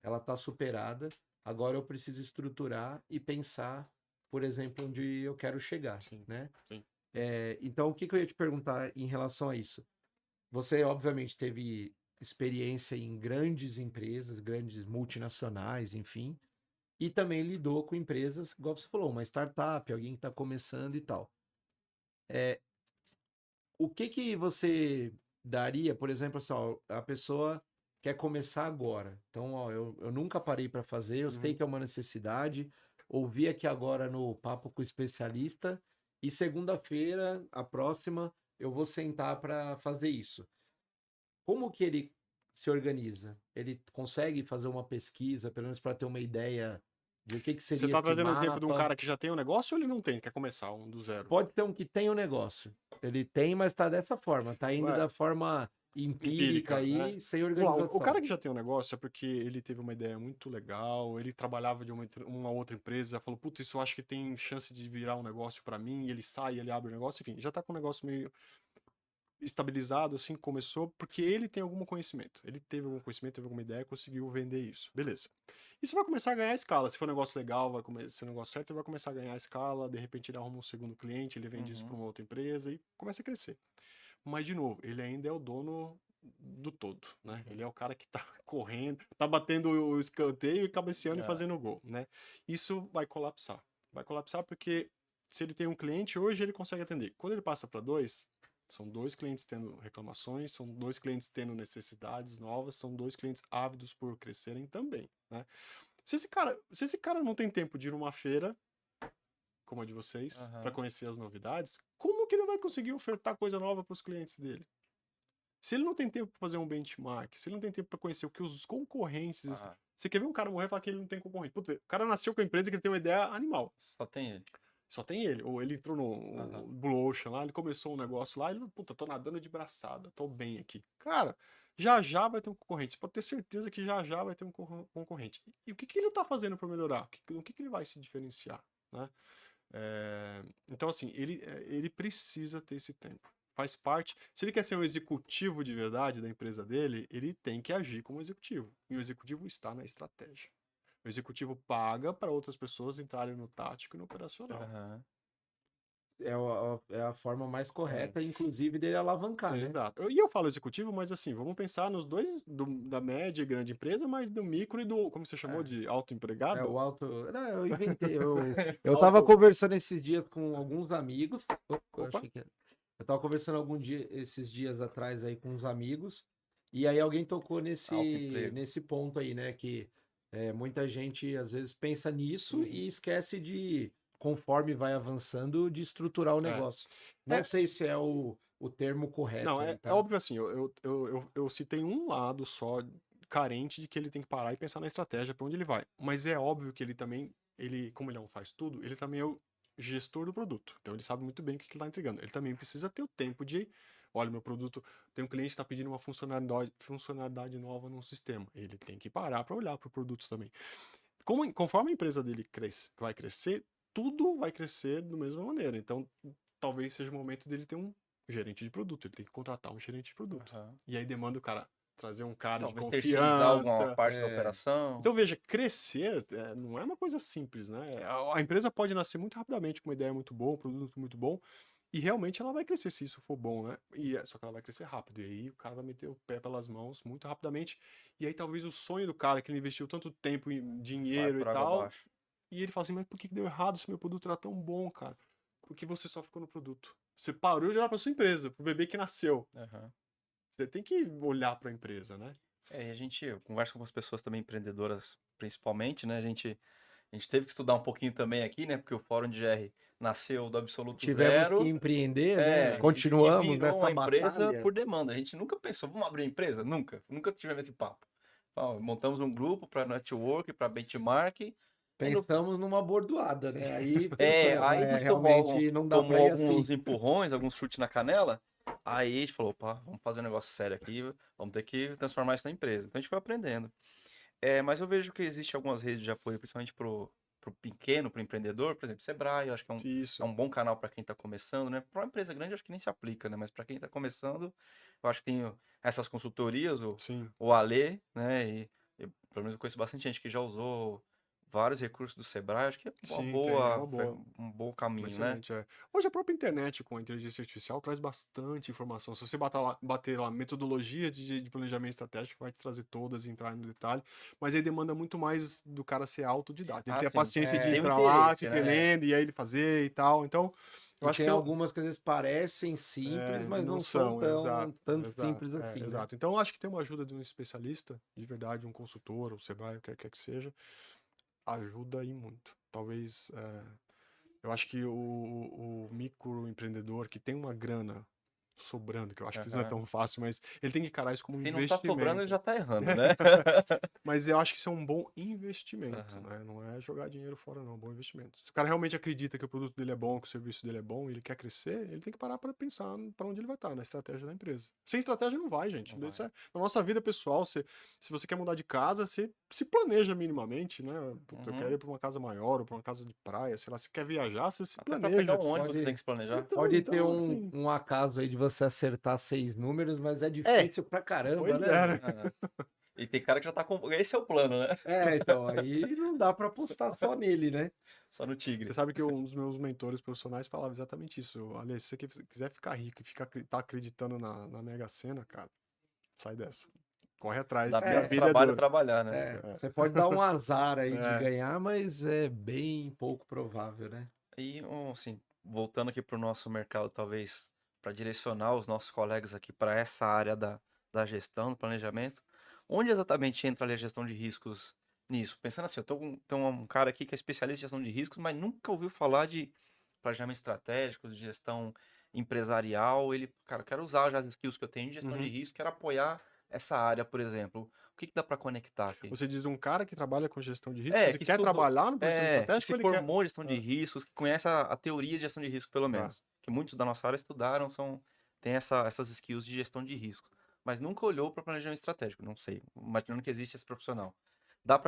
ela está superada, agora eu preciso estruturar e pensar, por exemplo, onde eu quero chegar, Sim, né? sim. Então, o que eu ia te perguntar em relação a isso? Você, obviamente, teve experiência em grandes empresas, grandes multinacionais, enfim, e também lidou com empresas, igual você falou, uma startup, alguém que está começando e tal. O que você daria, por exemplo, assim, ó, a pessoa quer começar agora. Então, ó, eu nunca parei para fazer, eu sei Uhum. que é uma necessidade. Ouvi aqui agora no Papo com o Especialista e segunda-feira, a próxima, eu vou sentar para fazer isso. Como que ele se organiza? Ele consegue fazer uma pesquisa, pelo menos para ter uma ideia de o que Você seria tá esse trazendo exemplo de um mapa? cara que já tem um negócio ou ele não tem, quer começar um do zero? Pode ter um que tem um negócio. Ele tem, mas tá dessa forma. Tá indo Ué, da forma empírica empírica, né? aí, sem Vamos lá, o organização. cara que já tem um negócio é porque ele teve uma ideia muito legal, ele trabalhava de uma outra empresa, falou, puta, isso eu acho que tem chance de virar um negócio pra mim, e ele sai, ele abre o negócio, enfim, já tá com o negócio meio estabilizado, assim, começou, porque ele tem algum conhecimento. Ele teve algum conhecimento, teve alguma ideia, conseguiu vender isso. Beleza. Isso vai começar a ganhar escala. Se for um negócio legal, ser um negócio certo, ele vai começar a ganhar escala, de repente ele arruma um segundo cliente, ele vende isso Uhum. para uma outra empresa e começa a crescer. Mas, de novo, ele ainda é o dono do todo, né? Ele é o cara que tá correndo, tá batendo o escanteio e cabeceando e É. fazendo o gol, né? Isso vai colapsar. Vai colapsar porque se ele tem um cliente, hoje ele consegue atender. Quando ele passa para dois, são dois clientes tendo reclamações, são dois clientes tendo necessidades novas, são dois clientes ávidos por crescerem também, né? Se esse cara não tem tempo de ir numa feira como a de vocês, para Aham. conhecer as novidades, como que ele vai conseguir ofertar coisa nova para os clientes dele? Se ele não tem tempo para fazer um benchmark, se ele não tem tempo para conhecer o que os concorrentes. Ah, Você quer ver um cara morrer e falar que ele não tem concorrente? Puta, o cara nasceu com a empresa que ele tem uma ideia animal. só tem ele. Só tem ele. Ou ele entrou no Aham. Blue Ocean lá, ele começou um negócio lá, ele, puta, tô nadando de braçada, tô bem aqui. Cara, já já vai ter um concorrente. Você pode ter certeza que já já vai ter um concorrente. E o que que ele tá fazendo para melhorar? O que que ele vai se diferenciar, né? Então, assim, ele precisa ter esse tempo. Faz parte. Se ele quer ser um executivo de verdade da empresa dele, ele tem que agir como executivo. E o executivo está na estratégia. O executivo paga para outras pessoas entrarem no tático e no operacional. Aham. É a forma mais É, correta, inclusive, dele alavancar, né? exato. E eu falo executivo, mas assim, vamos pensar nos dois, da média e grande empresa, mas do micro e do, como você chamou, de É autoempregado? o auto. Não, eu inventei. Eu tava Auto. conversando esses dias com alguns amigos. Eu Opa. achei que. Eu tava conversando esses dias atrás aí com uns amigos. E aí alguém tocou nesse, Autoemprego. nesse ponto aí, né? Que muita gente às vezes pensa nisso Uhum. e esquece de, conforme vai avançando, de estruturar o É. negócio. Não É, sei se é o termo correto Não, aí, é tá? óbvio assim, eu citei um lado só carente de que ele tem que parar e pensar na estratégia para onde ele vai. Mas é óbvio que ele também, como ele não faz tudo, ele também é o gestor do produto. Então ele sabe muito bem o que ele está entregando. Ele também precisa ter o tempo de, olha, meu produto, tem um cliente que está pedindo uma funcionalidade nova num sistema. Ele tem que parar para olhar para o produto também. Conforme a empresa dele vai crescer, tudo vai crescer da mesma maneira. Então, talvez seja o momento dele ter um gerente de produto. Ele tem que contratar um gerente de produto. Aham. E aí demanda o cara trazer um cara de Talvez terceirizar alguma confiança. parte da operação. Então, veja, crescer não é uma coisa simples, né? A empresa pode nascer muito rapidamente com uma ideia muito boa, um produto muito bom, e realmente ela vai crescer se isso for bom, né? Só que ela vai crescer rápido. E aí o cara vai meter o pé pelas mãos muito rapidamente. E aí talvez o sonho do cara, que ele investiu tanto tempo e Vai dinheiro e por água tal, abaixo. e ele fala assim, mas por que que deu errado se meu produto era tão bom, cara? Porque você só ficou no produto. Você parou de olhar para sua empresa, pro bebê que nasceu. Aham. Você tem que olhar para a empresa, né? E a gente conversa com as pessoas também empreendedoras, principalmente, né? A gente teve que estudar um pouquinho também aqui, né? Porque o Fórum de GR nasceu do absoluto Tivemos que zero, empreender, né? e Continuamos virou nessa uma empresa batalha. por demanda. A gente nunca pensou, vamos abrir uma empresa? Nunca tivemos esse papo. Montamos um grupo para network, para benchmark. Pensamos numa bordoada, né? Aí pensamos, Aí a gente realmente não dá tomou pra ir alguns assim. empurrões, alguns chutes na canela. Aí a gente falou, opa, vamos fazer um negócio sério aqui, vamos ter que transformar isso na empresa. Então a gente foi aprendendo. Mas eu vejo que existe algumas redes de apoio, principalmente pro pequeno, pro empreendedor, por exemplo, Sebrae, eu acho que é Isso. um bom canal para quem está começando, né? Para uma empresa grande, eu acho que nem se aplica, né? Mas para quem está começando, eu acho que tem essas consultorias, Sim. o Alê, né? Pelo menos eu conheço bastante gente que já usou vários recursos do Sebrae, acho que é Sim, tem. É uma boa. um bom caminho, né? Excelente, é. Hoje a própria internet com a inteligência artificial traz bastante informação. Se você bater lá metodologias de planejamento estratégico, vai te trazer todas e entrar no detalhe. Mas aí demanda muito mais do cara ser autodidata. Ele ter a Sim, paciência de tem um entrar lá, interesse, ficar né? lendo, e aí ele fazer e tal. Então, eu E acho que tem tem. algumas que às vezes parecem simples, mas Não não são são, tão exato, tanto exato, simples assim, né? exato. Então, eu acho que ter uma ajuda de um especialista, de verdade, um consultor, ou Sebrae, o que quer que seja, ajuda aí muito. Talvez. Eu acho que o microempreendedor que tem uma grana sobrando, que eu acho que isso não é Aham. tão fácil, mas ele tem que encarar isso como um Se não tá sobrando, ele investimento. já tá errando, né? Mas eu acho que isso é um bom investimento, Aham. né? Não é jogar dinheiro fora, não, é um bom investimento. Se o cara realmente acredita que o produto dele é bom, que o serviço dele é bom, e ele quer crescer, ele tem que parar para pensar para onde ele vai estar, na estratégia da empresa. Sem estratégia não vai, gente. Não vai. Isso na nossa vida pessoal, se você quer mudar de casa, você se planeja minimamente, né? Puta, eu quero ir para uma casa maior ou para uma casa de praia, sei lá, se quer viajar, você se Até pra pegar planeja. um ônibus, você tem Pode, que se planejar. pode ter Então, assim, um acaso aí de você acertar 6 números, mas é é, difícil pra caramba, pois né, é, meu? né? Aham. E tem cara que já tá com. Esse é o plano, né? Então, aí não dá pra apostar só nele, né? Só no Você Tigre. sabe que um dos meus mentores profissionais falava exatamente isso. Ale, se você quiser ficar rico e tá acreditando na Mega Sena, cara, sai dessa. Corre atrás, Dá que a menos vida é trabalho dura. trabalhar, né? Você pode dar um azar aí de É, ganhar, mas é bem pouco provável, né? E, assim, voltando aqui pro nosso mercado, talvez, para direcionar os nossos colegas aqui para essa área da gestão, do planejamento, onde exatamente entra ali a gestão de riscos nisso? Pensando assim, eu tô um cara aqui que é especialista em gestão de riscos, mas nunca ouviu falar de planejamento estratégico, de gestão empresarial. Cara, eu quero usar já as skills que eu tenho de gestão de uhum. risco, quero apoiar essa área, por exemplo. O que dá para conectar aqui? Você diz um cara que trabalha com gestão de risco, ele Que quer estudou, trabalhar no planejamento que se estratégico ou ele quer. formou em gestão de Ah, riscos, que conhece a teoria de gestão de risco, pelo tá. menos. Que muitos da nossa área estudaram, tem essas skills de gestão de riscos. Mas nunca olhou para planejamento estratégico, não sei. Imaginando que existe esse profissional.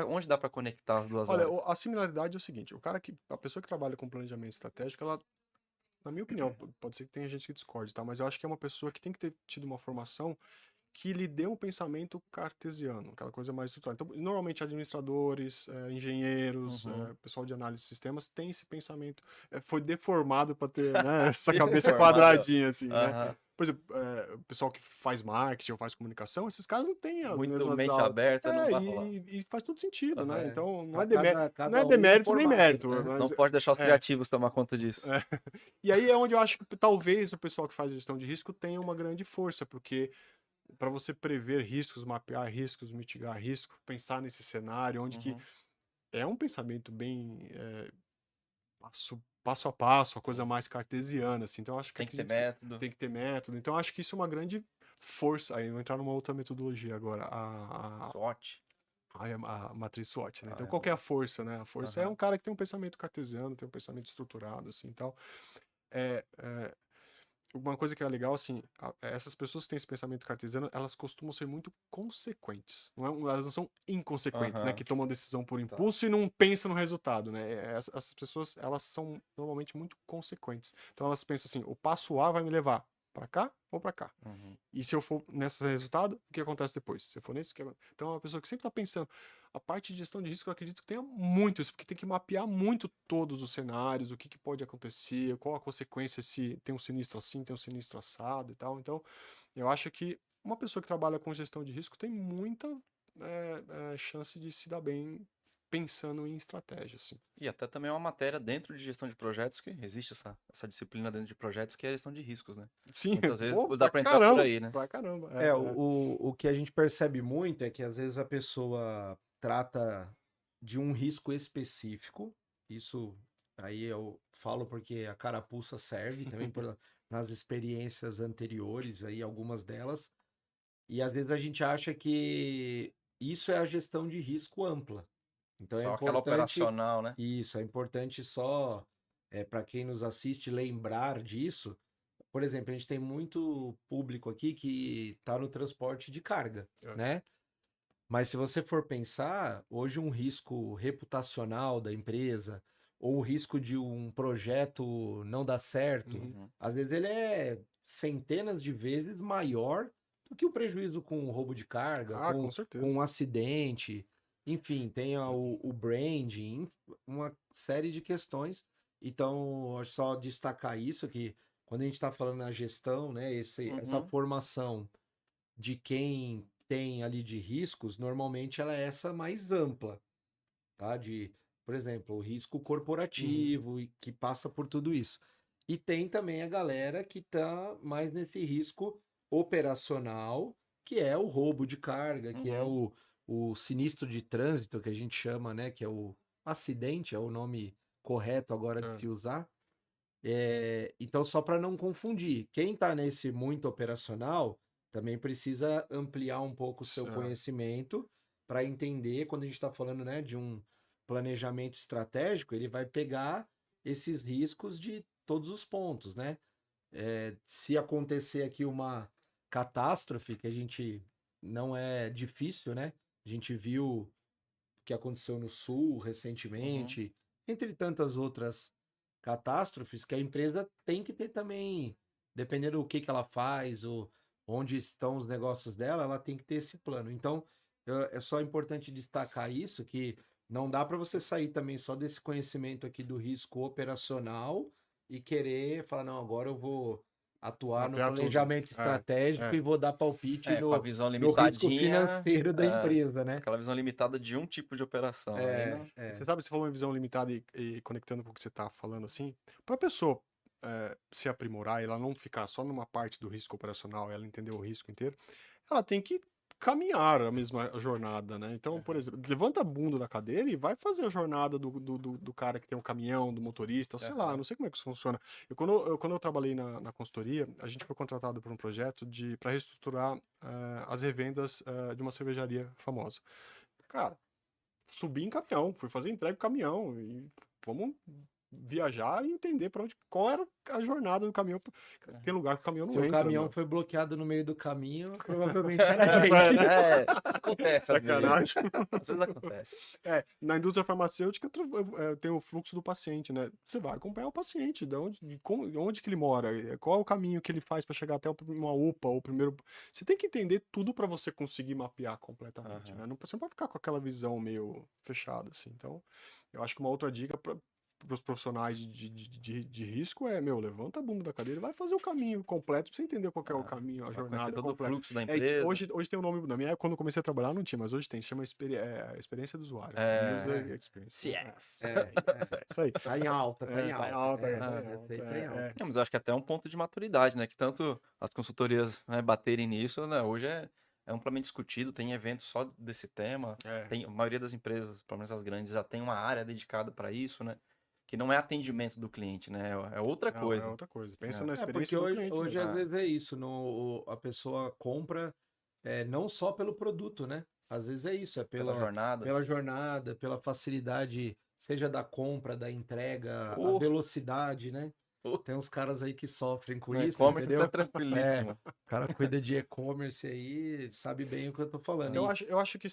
Onde dá para conectar as duas Olha, áreas? a similaridade é o seguinte: a pessoa que trabalha com planejamento estratégico, ela, na minha opinião, pode ser que tenha gente que discorde, tá? Mas eu acho que é uma pessoa que tem que ter tido uma formação que lhe dê um pensamento cartesiano, aquela coisa mais estruturada. Então, normalmente administradores, engenheiros, Uhum. pessoal de análise de sistemas tem esse pensamento, foi deformado para ter, né, essa cabeça Deformado. quadradinha assim, né? Aham. Por exemplo, o pessoal que faz marketing ou faz comunicação, esses caras não têm as Muito mesmas mente aulas. aberta, não vai rolar. E faz todo sentido, né? Aham. Então, Para não é cada um demérito nem formato, mérito, né? Não mas pode deixar os é, criativos tomar conta disso. é. E aí é onde eu acho que talvez o pessoal que faz gestão de risco tenha uma grande força, porque para você prever riscos, mapear riscos, mitigar risco, pensar nesse cenário, onde que Uhum. é um pensamento bem passo a passo, a coisa mais cartesiana, assim. Então, eu acho que Tem que ter acredito que método. tem que ter método. Então, eu acho que isso é uma grande força. Aí, eu vou entrar numa outra metodologia agora, SWOT. a matriz SWOT, né? Ah, Então, é qual que é bom. a força, né? A força é Aham. um cara que tem um pensamento cartesiano, tem um pensamento estruturado, assim, e tal. É, uma coisa que é legal, assim, essas pessoas que têm esse pensamento cartesiano, elas costumam ser muito consequentes. Elas não são inconsequentes, né? Aham. Que tomam decisão por Tá. impulso e não pensam no resultado, né? Essas pessoas, elas são normalmente muito consequentes. Então elas pensam assim, o passo A vai me levar para cá ou para cá. Uhum. E se eu for nesse resultado, o que acontece depois? Se eu for nesse, então é uma pessoa que sempre está pensando. A parte de gestão de risco, eu acredito que tenha muito isso, porque tem que mapear muito todos os cenários, o que, que pode acontecer, qual a consequência se tem um sinistro assim, tem um sinistro assado e tal. Então, eu acho que uma pessoa que trabalha com gestão de risco tem muita chance de se dar bem pensando em estratégia, assim. E até também é uma matéria dentro de gestão de projetos que existe essa disciplina dentro de projetos que é a gestão de riscos, né? Sim, Muitas vezes pô, dá pra para entrar por caramba, aí, né? pra caramba. O que a gente percebe muito é que às vezes a pessoa trata de um risco específico. Isso aí eu falo porque a carapuça serve também nas experiências anteriores, aí algumas delas. E às vezes a gente acha que isso é a gestão de risco ampla. Então é Só aquela importante operacional, né? isso, é importante só para quem nos assiste lembrar disso. Por exemplo, a gente tem muito público aqui que está no transporte de carga, É. né? Mas se você for pensar, hoje um risco reputacional da empresa ou o risco de um projeto não dar certo, Uhum. Uhum. às vezes ele é centenas de vezes maior do que o prejuízo com roubo de carga, Ah, com com certeza. um acidente, enfim, tem o branding, uma série de questões. Então, acho só destacar isso, que quando a gente está falando na gestão, né, essa Uhum. formação de quem tem ali de riscos, normalmente ela é essa mais ampla, tá? De, por exemplo, o risco Uhum. corporativo e que passa por tudo isso. E tem também a galera que tá mais nesse risco operacional, que é o roubo de carga, que é Uhum. o sinistro de trânsito que a gente chama, né? Que é o acidente, é o nome correto agora de É. se usar. Então, só para não confundir, quem está nesse muito operacional também precisa ampliar um pouco o seu É. conhecimento para entender, quando a gente está falando, né, de um planejamento estratégico, ele vai pegar esses riscos de todos os pontos, né? Se acontecer aqui uma catástrofe, que a gente não é difícil, né? A gente viu o que aconteceu no Sul Uhum. recentemente, entre tantas outras catástrofes, que a empresa tem que ter também, dependendo do que ela faz, ou onde estão os negócios dela, ela tem que ter esse plano. Então, é só importante destacar isso, que não dá para você sair também só desse conhecimento aqui do risco operacional e querer falar, não, agora eu vou atuar no Mapear tudo. planejamento É, estratégico é. e vou dar palpite É, com a visão no risco limitadinha, financeiro da empresa, né? aquela visão limitada de um tipo de operação. Aí É, não. Você é. sabe, você falou em visão limitada e conectando com o que você está falando, assim, para a pessoa se aprimorar e ela não ficar só numa parte do risco operacional, ela entender o risco inteiro, ela tem que caminhar a mesma jornada, né? Então, por exemplo, levanta a bunda da cadeira e vai fazer a jornada do cara que tem o caminhão, do motorista, sei lá, Aham. não sei como é que isso funciona. Quando eu trabalhei na consultoria, a gente foi contratado por um projeto para reestruturar as revendas de uma cervejaria famosa. Cara, subi em caminhão, fui fazer entrega com caminhão e vamos viajar e entender para onde, qual era a jornada do caminhão. Tem lugar que o caminhão Se não o entra, caminhão meu. foi bloqueado no meio do caminho, provavelmente era a gente. Né? Acontece às vezes. Sacanagem. Às vezes acontece. Na indústria farmacêutica tem o fluxo do paciente, né? Você vai acompanhar o paciente, onde que ele mora, qual é o caminho que ele faz para chegar até uma UPA, ou o primeiro. Você tem que entender tudo para você conseguir mapear completamente, Aham. né? Você não pode ficar com aquela visão meio fechada, assim. Então, eu acho que uma outra dica para os profissionais de risco levanta a bunda da cadeira e vai fazer o caminho completo pra você entender qual que é o Ah, caminho, a vai conhecer jornada todo o completa. fluxo da empresa. Hoje tem um nome, na minha época, quando eu comecei a trabalhar não tinha, mas hoje tem, se chama experiência do usuário, É, User Experience, né? CX. Isso aí. Tá em alta, tá em Tá em alta. alta, tá em Esse aí alta. tá em alta. Não, mas eu acho que até um ponto de maturidade, né? Que tanto as consultorias, né, baterem nisso, né? Hoje é amplamente discutido, tem eventos só desse tema. É, Tem, a maioria das empresas, pelo menos as grandes, já tem uma área dedicada para isso, né? que não é atendimento do cliente, né? É outra É coisa. outra coisa. Pensa É. na porque experiência do cliente hoje mesmo. às vezes é isso, a pessoa compra não só pelo produto, né? Às vezes é isso, é Pela jornada. pela jornada, pela facilidade, seja da compra, da entrega, a O velocidade, né? o- Tem uns caras aí que sofrem com no isso, e-commerce tá entendeu? tranquilíssimo. O cara cuida de e-commerce aí, sabe bem o que eu tô falando. Eu acho que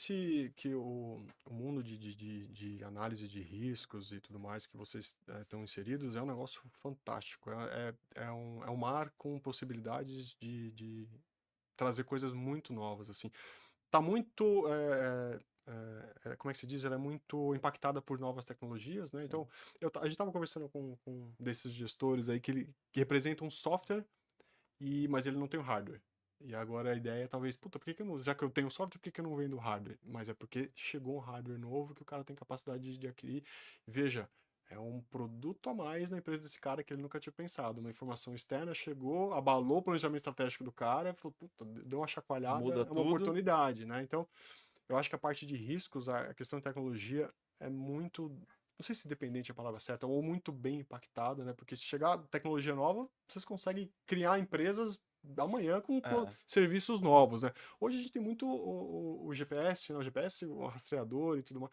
que o mundo de análise de riscos e tudo mais que vocês estão inseridos é um negócio fantástico. É um mar com possibilidades de trazer coisas muito novas, assim. Tá muito, como é que se diz? Ela é muito impactada por novas tecnologias, né? Sim. Então, a gente estava conversando com desses gestores aí que representam um software, mas ele não tem o hardware. E agora a ideia é talvez, puta, por que que eu não, já que eu tenho software, por que que eu não vendo hardware? Mas é porque chegou um hardware novo que o cara tem capacidade de adquirir. Veja, é um produto a mais na empresa desse cara que ele nunca tinha pensado. Uma informação externa chegou, abalou o planejamento estratégico do cara, falou, puta, deu uma chacoalhada, Muda é uma tudo. oportunidade, né? Então, eu acho que a parte de riscos, a questão de tecnologia é muito, não sei se dependente é a palavra certa, ou muito bem impactada, né? Porque se chegar tecnologia nova, vocês conseguem criar empresas amanhã com É. serviços novos, né? Hoje a gente tem muito o GPS, né? O GPS, o rastreador e tudo mais.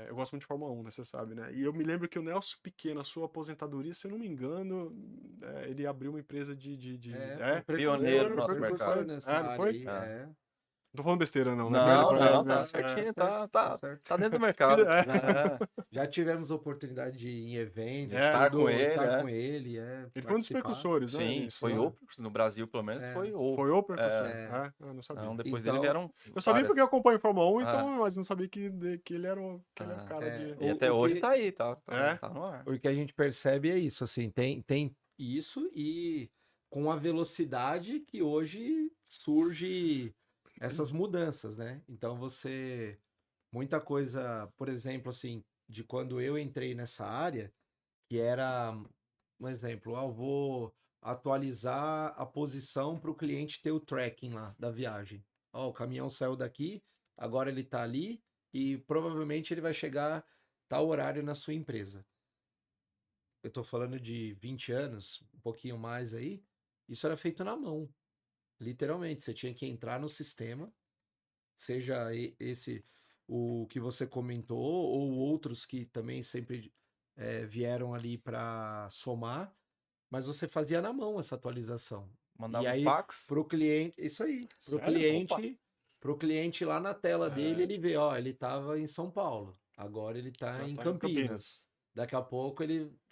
Eu gosto muito de Fórmula 1, né? Você sabe, né? E eu me lembro que o Nelson Pequeno, a sua aposentadoria, se eu não me engano, ele abriu uma empresa Foi Pioneiro no nosso precursor mercado. nessa Não área foi? aí, É. Não tô falando besteira, não, né? Não, Velho, não, né? tá certinho, certo, tá certo. tá dentro do mercado. É. É. Já tivemos oportunidade de ir em eventos, Estar com tudo, ele, estar é. com ele, Ele foi um dos participar. precursores, né, Sim, nisso, foi né? o precursor. No Brasil, pelo menos, É, foi o. Foi o precursor. É. Eu não sabia. Não, depois dele Então, vieram Eu sabia porque várias. eu acompanho Fórmula 1, Ah, então, mas não sabia que ele era o cara de. e até o hoje que, tá aí, tá, É, tá no ar. o que a gente percebe é isso, assim, tem isso e com a velocidade que hoje surge essas mudanças, né? Então muita coisa, por exemplo, assim, de quando eu entrei nessa área, que era um exemplo, eu vou atualizar a posição para o cliente ter o tracking lá da viagem. Ó, o caminhão saiu daqui, agora ele está ali e provavelmente ele vai chegar tal horário na sua empresa. Eu estou falando de 20 anos, um pouquinho mais aí, isso era feito na mão, literalmente. Você tinha que entrar no sistema, seja esse o que você comentou, ou outros que também sempre vieram ali para somar, mas você fazia na mão essa atualização. E Mandava um aí, fax. para o cliente, isso aí, sério? Opa. pro cliente lá na tela dele, É, ele vê, ó, ele estava em São Paulo, agora ele está já em tá em Campinas. Campinas. Daqui a pouco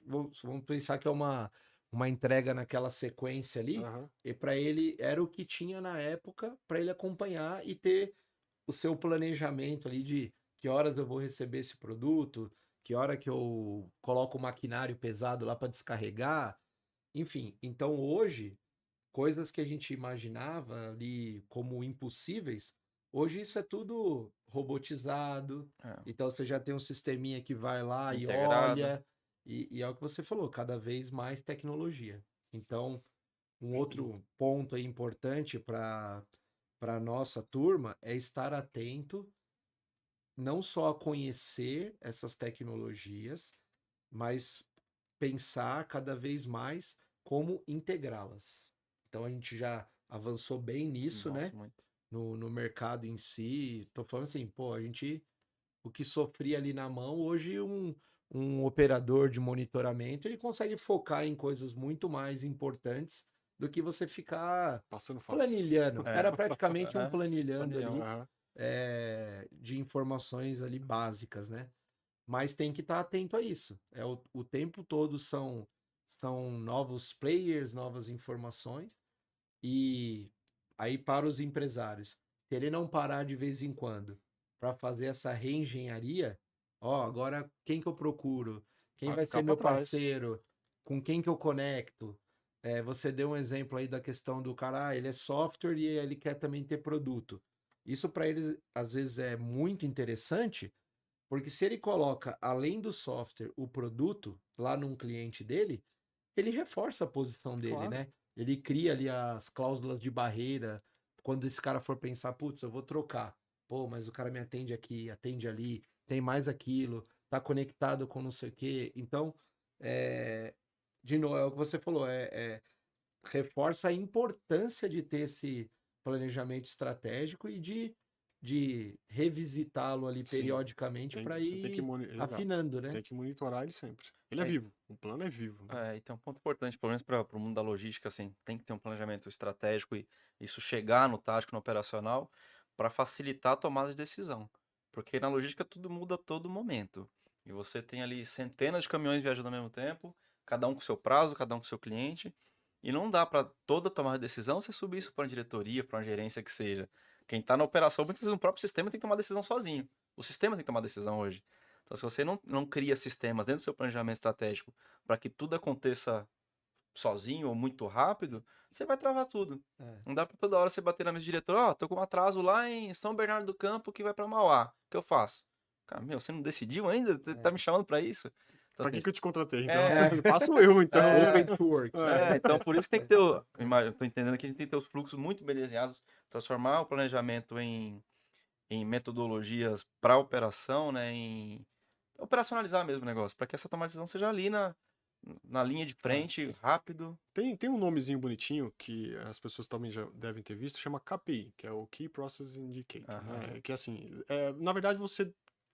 vamos pensar que é uma entrega naquela sequência ali, Aham. e para ele era o que tinha na época para ele acompanhar e ter o seu planejamento ali de que horas eu vou receber esse produto, que hora que eu coloco o maquinário pesado lá para descarregar, enfim. Então hoje, coisas que a gente imaginava ali como impossíveis, hoje isso é tudo robotizado. É, Então você já tem um sisteminha que vai lá e integrado. olha, e é o que você falou, cada vez mais tecnologia. Então, um outro ponto aí importante para a nossa turma é estar atento não só a conhecer essas tecnologias, mas pensar cada vez mais como integrá-las. Então a gente já avançou bem nisso, né? Nossa, muito. No mercado em si. Tô falando assim, pô, o que sofria ali na mão, hoje um operador de monitoramento, ele consegue focar em coisas muito mais importantes do que você ficar Passando fax. planilhando. É. Era praticamente um É, planilhando planilhão. ali Aham. de informações ali básicas, né? Mas tem que estar atento a isso. O tempo todo são novos players, novas informações. E aí, para os empresários, se ele não parar de vez em quando para fazer essa reengenharia, ó, agora quem que eu procuro? Quem Vai vai ficar ser pra meu trás. parceiro? Com quem que eu conecto? Você deu um exemplo aí da questão do cara, ele é software e ele quer também ter produto. Isso para ele, às vezes, é muito interessante, porque se ele coloca, além do software, o produto lá num cliente dele, ele reforça a posição dele, Claro. né? Ele cria ali as cláusulas de barreira. Quando esse cara for pensar, putz, eu vou trocar. Pô, mas o cara me atende aqui, atende ali, tem mais aquilo. tá conectado com não sei o quê. Então, de novo, é o que você falou, reforça a importância de ter esse planejamento estratégico e de revisitá-lo ali Sim, periodicamente para você tem que ir exato. afinando, né? Tem que monitorar ele sempre. Ele é É, vivo, o plano é vivo, né? e tem um ponto importante, pelo menos para o mundo da logística, assim, tem que ter um planejamento estratégico e isso chegar no tático, no operacional, para facilitar a tomada de decisão. Porque na logística tudo muda a todo momento. E você tem ali centenas de caminhões viajando ao mesmo tempo, cada um com seu prazo, cada um com seu cliente, e não dá para toda tomada de decisão você subir isso para uma diretoria, para uma gerência que seja. Quem está na operação, muitas vezes no próprio sistema tem que tomar decisão sozinho. O sistema tem que tomar decisão hoje. Então, se você não cria sistemas dentro do seu planejamento estratégico para que tudo aconteça sozinho ou muito rápido, você vai travar tudo. É. Não dá para toda hora você bater na mesa do diretor, ó, tô com um atraso lá em São Bernardo do Campo que vai para Mauá. O que eu faço? Cara, meu, você não decidiu ainda? Você tá me chamando para isso? Então, Pra que assim, que eu te contratei, então? é, Faço eu, então. Open to work. então por isso tem que ter, eu tô entendendo que a gente tem que ter os fluxos muito bem desenhados, transformar o planejamento em metodologias para operação, né, em operacionalizar mesmo o negócio, para que essa tomada de decisão seja ali na linha de frente, rápido. Tem um nomezinho bonitinho que as pessoas também já devem ter visto, chama KPI, que é o Key Process Indicator, né? Que assim, na verdade você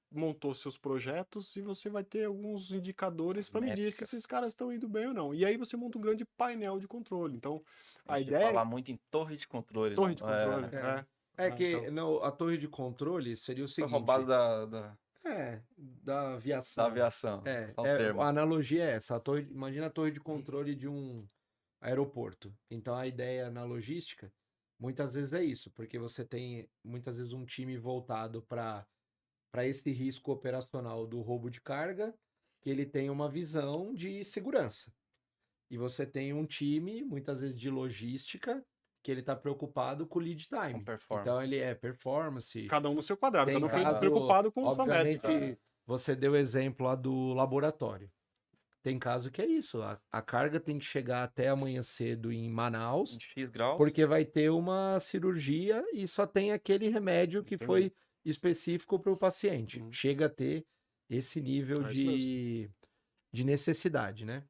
montou seus projetos e você vai ter alguns indicadores As para medir se métricas. esses caras estão indo bem ou não. E aí você monta um grande painel de controle. Então, A a gente ideia fala muito em torre de controle, torre de controle, É que então, não, a torre de controle seria o foi roubado seguinte, da da aviação. aviação, só um termo. A analogia é essa. Imagina a torre de controle de um aeroporto. Então a ideia na logística muitas vezes é isso, porque você tem muitas vezes um time voltado para esse risco operacional do roubo de carga, que ele tem uma visão de segurança. E você tem um time, muitas vezes de logística, que ele está preocupado com o lead Com time. Então performance. ele é performance. cada um no seu quadrado, Tem cada um caso, preocupado com sua métrica. obviamente, você deu o exemplo lá do laboratório. Tem caso que é isso, a carga tem que chegar até amanhã cedo em Manaus, Em X graus. porque vai ter uma cirurgia e só tem aquele remédio que foi específico para o paciente. Uhum. Chega a ter esse nível É isso mesmo. de necessidade, né?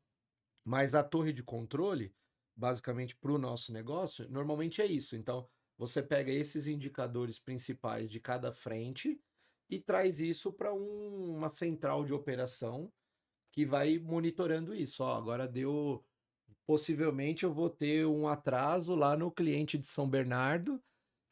Mas a torre de controle, basicamente para o nosso negócio, normalmente é isso. Então, você pega esses indicadores principais de cada frente e traz isso para uma central de operação que vai monitorando isso. Ó, agora deu. Possivelmente eu vou ter um atraso lá no cliente de São Bernardo,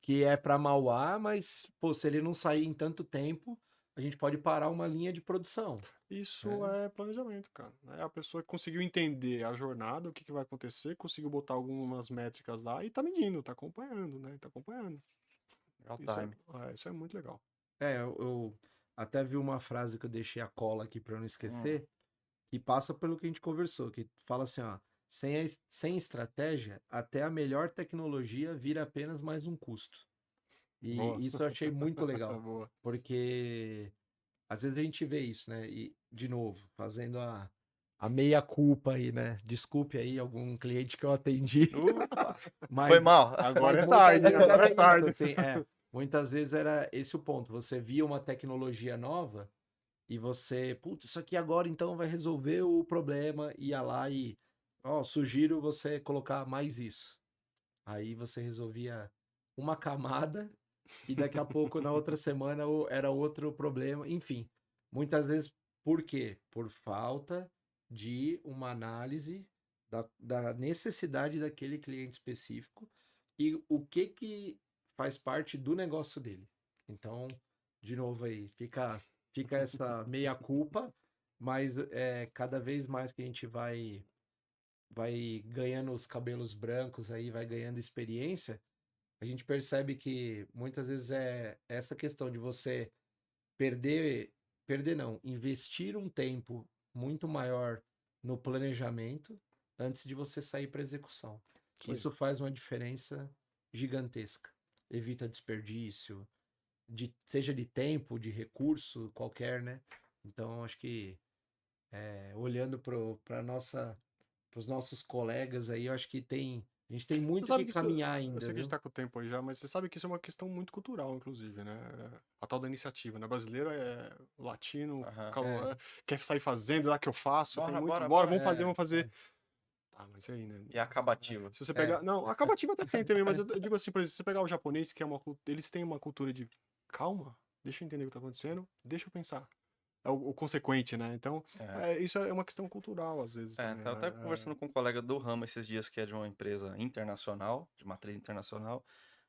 que é para Mauá, mas pô, se ele não sair em tanto tempo, a gente pode parar uma linha de produção. Isso é planejamento, cara. É a pessoa que conseguiu entender a jornada, o que vai acontecer, conseguiu botar algumas métricas lá e tá medindo, tá acompanhando, né? Tá acompanhando. Real Isso time. isso é muito legal. Eu até vi uma frase que eu deixei a cola aqui para não esquecer, que passa pelo que a gente conversou, que fala assim, ó, sem estratégia, até a melhor tecnologia vira apenas mais um custo. E Boa. isso eu achei muito legal, Boa. porque às vezes a gente vê isso, né? E, de novo, fazendo a meia-culpa aí, né? Desculpe aí algum cliente que eu atendi, mas, Foi mal. Agora é muitas tarde, vezes agora era é tarde. isso, assim, muitas vezes era esse o ponto. Você via uma tecnologia nova e você, putz, isso aqui agora então vai resolver o problema, ia lá e, ó, sugiro você colocar mais isso. Aí você resolvia uma camada e daqui a pouco, na outra semana, era outro problema. Enfim, muitas vezes, por quê? Por falta de uma análise da necessidade daquele cliente específico e o que faz parte do negócio dele. Então, de novo aí, fica essa meia-culpa, mas cada vez mais que a gente vai ganhando os cabelos brancos aí, vai ganhando experiência, a gente percebe que muitas vezes é essa questão de você perder não, investir um tempo muito maior no planejamento antes de você sair para execução. Isso aí. Isso faz uma diferença gigantesca. Evita desperdício, seja de tempo, de recurso, qualquer, né? Então, acho que olhando para os nossos colegas aí, eu acho que tem A gente tem Você muito sabe que que isso, caminhar eu ainda, sei que a gente viu? tá com o tempo aí já, mas você sabe que isso é uma questão muito cultural, inclusive, né? A tal da iniciativa, né? Brasileiro é latino, Aham. É, quer sair fazendo, lá que eu faço, tem Bora, muito, bora, bora, bora. vamos fazer, É. vamos fazer. Ah, mas aí, né? E acabativo. Se você é. pegar. Não, acabativo até tem também, mas eu digo assim, por exemplo, se você pegar o japonês, que é eles têm uma cultura de calma, deixa eu entender o que tá acontecendo, deixa eu pensar. É o consequente, né? Então, É. isso é uma questão cultural, às vezes, também, Tava até né? conversando com um colega do ramo esses dias, que é de uma empresa internacional, de matriz internacional,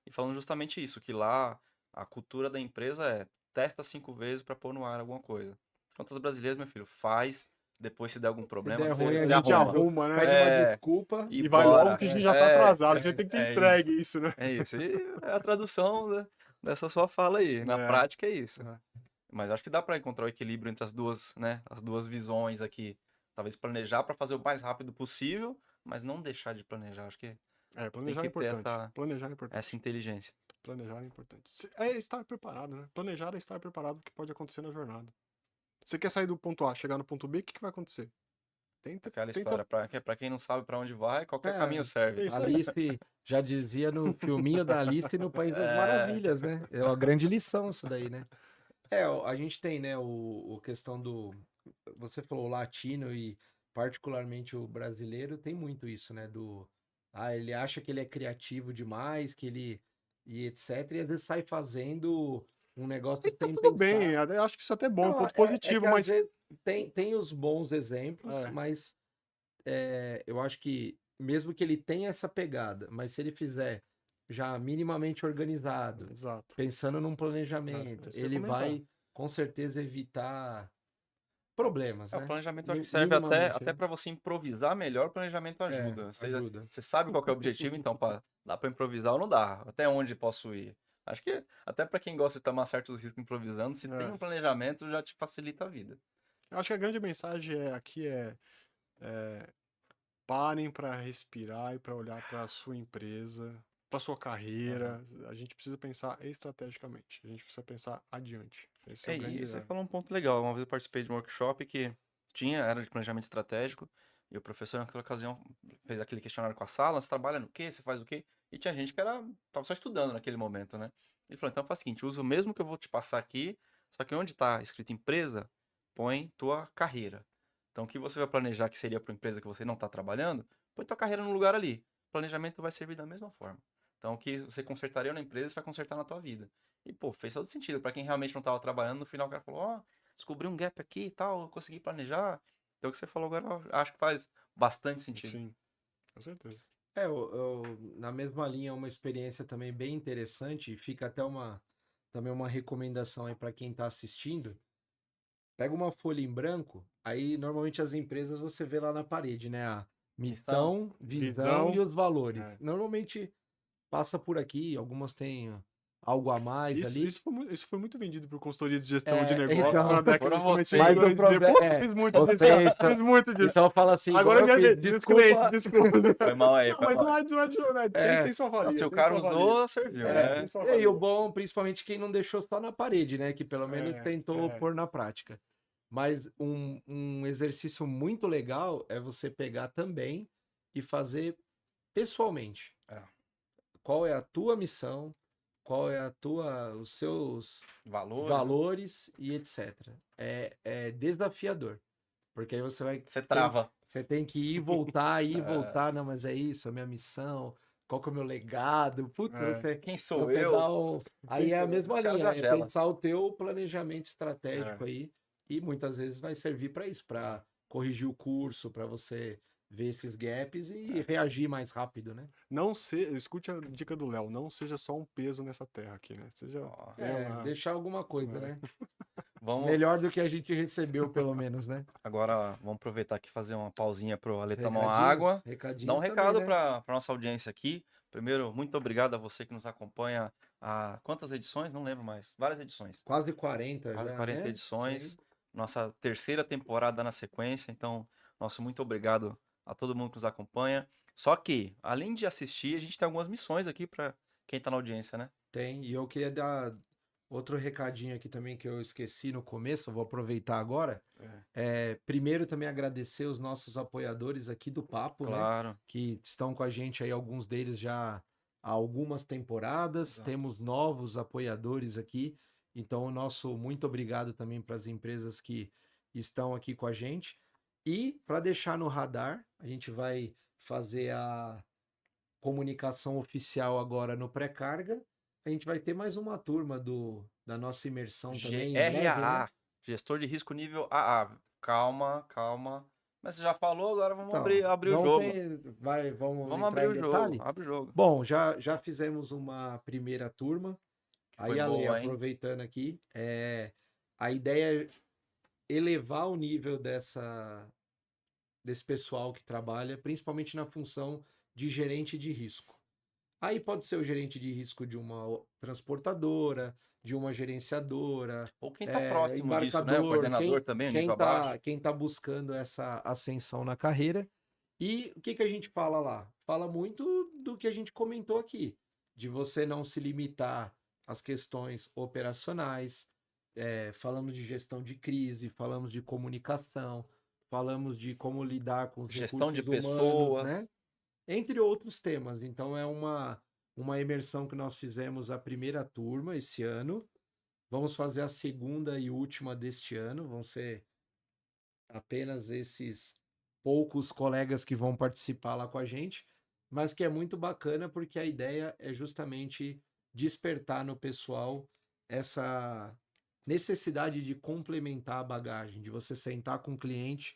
e falando justamente isso, que lá a cultura da empresa é testa 5 vezes para pôr no ar alguma coisa. Enquanto os brasileiros, meu filho, faz, depois se der algum Se problema, der você ruim, a A se gente gente arruma. arruma, né? pede uma É, desculpa. e E vai logo bora. que a gente já tá atrasado, a gente tem que ter É entregue isso. isso, né? É isso. E é a tradução dessa sua fala aí. Na É, prática é isso. é. Mas acho que dá para encontrar o equilíbrio entre as duas, né? As duas visões aqui. Talvez planejar para fazer o mais rápido possível, mas não deixar de planejar. Acho que tem Planejar é que ter importante. Planejar é importante. essa inteligência. Planejar é importante. É estar preparado, né? Planejar é estar preparado pro que pode acontecer na jornada. Você quer sair do ponto A, chegar no ponto B, o que que vai acontecer? Aquela Tenta. história, para quem não sabe para onde vai, qualquer caminho É, serve. É isso aí. Alice já dizia no filminho da Alice no País das É, Maravilhas, né? É uma grande lição isso daí, né? A gente tem, né, o questão do. Você falou o latino e particularmente o brasileiro tem muito isso, né? Ele acha que ele é criativo demais, que ele. E etc. E às vezes sai fazendo um negócio E tá sem tudo bem, pensar. eu acho que isso até é bom, é um Não, ponto é que positivo, às mas. vezes tem os bons exemplos, É, mas eu acho que mesmo que ele tenha essa pegada, mas se ele fizer já minimamente organizado, exato. pensando num É planejamento, isso que eu ia ele comentar. vai com certeza evitar problemas, o né? planejamento eu acho que serve Minimamente, até né? para você improvisar melhor, o planejamento ajuda. Ajuda. Você sabe qual que é o objetivo, então dá para improvisar ou não dá? Até onde posso ir? Acho que até para quem gosta de tomar certos riscos improvisando, se tem É. um planejamento, já te facilita a vida. Eu acho que a grande mensagem aqui é parem para respirar e para olhar para a sua empresa, para sua Aham. carreira. A gente precisa pensar estrategicamente. A gente precisa pensar adiante. Esse é o E grande. você falou um ponto legal. Uma vez eu participei de um workshop que era de planejamento estratégico, e o professor, naquela ocasião, fez aquele questionário com a sala: você trabalha no quê? Você faz o quê? E tinha gente que tava só estudando naquele momento, né? Ele falou: então faz o seguinte, usa o mesmo que eu vou te passar aqui, só que onde está escrito empresa, põe tua carreira. Então o que você vai planejar que seria para uma empresa que você não está trabalhando, põe tua carreira no lugar ali. O planejamento vai servir da mesma forma. Então o que você consertaria na empresa, você vai consertar na tua vida. E, pô, fez todo sentido. Pra quem realmente não tava trabalhando, no final o cara falou: ó, descobri um gap aqui e tal, eu consegui planejar. Então o que você falou agora, eu acho que faz bastante sentido. Sim, com certeza. Na mesma linha, uma experiência também bem interessante, e fica até também uma recomendação aí para quem está assistindo. Pega uma folha em branco, aí normalmente as empresas você vê lá na parede, né? A Missão. missão, visão e Visão. os valores. É. Normalmente passa por aqui, algumas têm algo a mais ali. Isso foi muito vendido por consultoria de gestão de negócio Então, na década foram de comecei vocês. em mas o 2000. problema Puta, fiz muito disso, vocês cara. são- Fiz muito disso. então fala assim, Agora igual é eu minha fiz, vez. Dos clientes, desculpa. Foi mal aí, Não, foi mas mal. não é de. Tem sua Não, se valia. o Tem cara sua valia. usou, serviu, Tem né? sua E o valia. bom, principalmente quem não deixou só na parede, né? Que pelo menos tentou É. pôr na prática. Mas um exercício muito legal é você pegar também e fazer pessoalmente. É. Qual é a tua missão? Qual é os seus Valores, né? valores e etc. É desafiador. Porque aí Você trava. você tem que ir e voltar. Não, mas é isso, a minha missão. Qual que é o meu legado? Putz, É. Quem sou você eu? dá Aí é a mesma Os caras linha, já é gela. pensar o teu planejamento estratégico É. aí. E muitas vezes vai servir para isso, para corrigir o curso, para você ver esses gaps e reagir mais rápido, né? Escute a dica do Léo, não seja só um peso nessa terra aqui, né? Ó, Tenha uma. Deixar alguma coisa, né? vamos, Melhor do que a gente recebeu, pelo menos, né? agora vamos aproveitar aqui e fazer uma pausinha pro Ale tomar uma Recadinhos, água. Dá um recadinhos recado também, né? para nossa audiência aqui. Primeiro, muito obrigado a você que nos acompanha há quantas edições? Não lembro mais. Várias edições. Quase 40 Quase já, 40 né? edições. Nossa terceira temporada na sequência. Então, nosso muito obrigado a todo mundo que nos acompanha. Só que, além de assistir, a gente tem algumas missões aqui para quem está na audiência, né? Tem. E eu queria dar Outro recadinho aqui também que eu esqueci no começo, eu vou aproveitar agora. É, Primeiro também agradecer os nossos apoiadores aqui do Papo, né? claro. Que estão com a gente aí, alguns deles já há algumas temporadas. Exato. Temos novos apoiadores aqui. Então, o nosso muito obrigado também para as empresas que estão aqui com a gente. E para deixar no radar, a gente vai fazer a comunicação oficial agora no pré-carga. A gente vai ter mais uma turma da nossa imersão também em breve, né? GRAA, gestor de risco nível AA. Calma, calma. Mas você já falou, agora vamos Então, abrir o não jogo. tem, vamos Vamos entrar abrir em o jogo, detalhe? abre o jogo. Bom, já fizemos uma primeira turma. Foi Aí, Ale, boa, hein? aproveitando aqui, a ideia é elevar o nível desse pessoal que trabalha, principalmente na função de gerente de risco. Aí pode ser o gerente de risco de uma transportadora, de uma gerenciadora, Ou quem tá próximo disso, né? O embarcador, coordenador também, o nível abaixo. quem tá buscando essa ascensão na carreira. E o que a gente fala lá? Fala muito do que a gente comentou aqui, de você não se limitar às questões operacionais. Falamos de gestão de crise, falamos de comunicação, falamos de como lidar com os Gestão de recursos humanos, pessoas. né? Entre outros temas. Então, é uma imersão que nós fizemos a primeira turma esse ano. Vamos fazer a segunda e última deste ano. Vão ser apenas esses poucos colegas que vão participar lá com a gente, mas que é muito bacana porque a ideia é justamente despertar no pessoal essa necessidade de complementar a bagagem, de você sentar com o cliente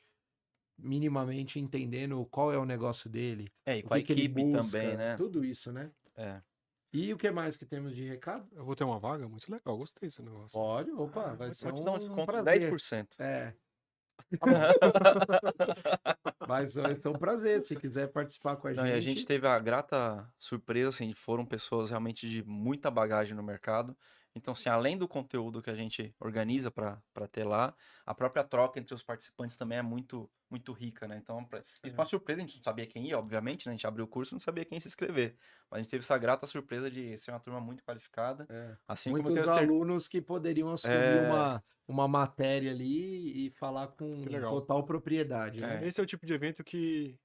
minimamente entendendo qual é o negócio dele, E o com a que ele equipe também, busca, né? tudo isso, né? É. E o que mais que temos de recado? Eu vou ter uma vaga muito legal, gostei desse negócio. Pode, opa, vai ser Vou te dar um um desconto de prazer. 10%. É, mas vai ser um prazer. Se quiser participar com a Não, e a gente gente, teve a grata surpresa, assim, foram pessoas realmente de muita bagagem no mercado. Então, assim, além do conteúdo que a gente organiza para ter lá, a própria troca entre os participantes também é muito muito rica, né? Então, isso foi uma surpresa, a gente não sabia quem ia, obviamente, né? A gente abriu o curso e não sabia quem ia se inscrever. Mas a gente teve essa grata surpresa de ser uma turma muito qualificada, assim como eu tenho muitos certeza. alunos que poderiam assumir É, uma matéria ali e falar com Que legal. total propriedade, né? Esse é o tipo de evento que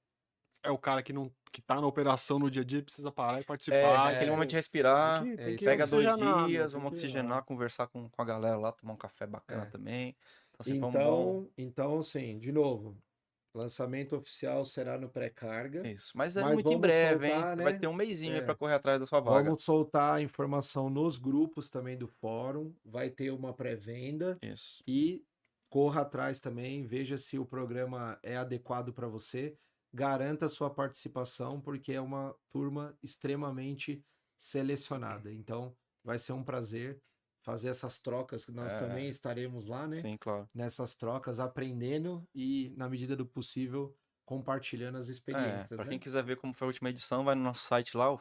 é o cara que tá na operação no dia a dia, precisa parar e é participar. aquele momento de Tem respirar, É tem isso que aí. pega 2 oxigenar, meu. dias, Tem vamos que. oxigenar, conversar com a galera lá, tomar um café bacana É. também. Então, assim, foi um bom. Então, assim, de novo, lançamento oficial será no pré-carga, Isso. Mas é mas muito em vamos breve, hein? soltar, Vai né? ter um mesinho aí pra É, correr atrás da sua vaga. vamos soltar a informação nos grupos também do fórum, vai ter uma pré-venda Isso. e corra atrás também, veja se o programa é adequado para você, garanta sua participação, porque é uma turma extremamente selecionada. Então, vai ser um prazer fazer essas trocas, que nós É, também estaremos lá, né? sim, claro. Nessas trocas, aprendendo e, na medida do possível, compartilhando as experiências, Pra quem né? quiser ver como foi a última edição, vai no nosso site lá, o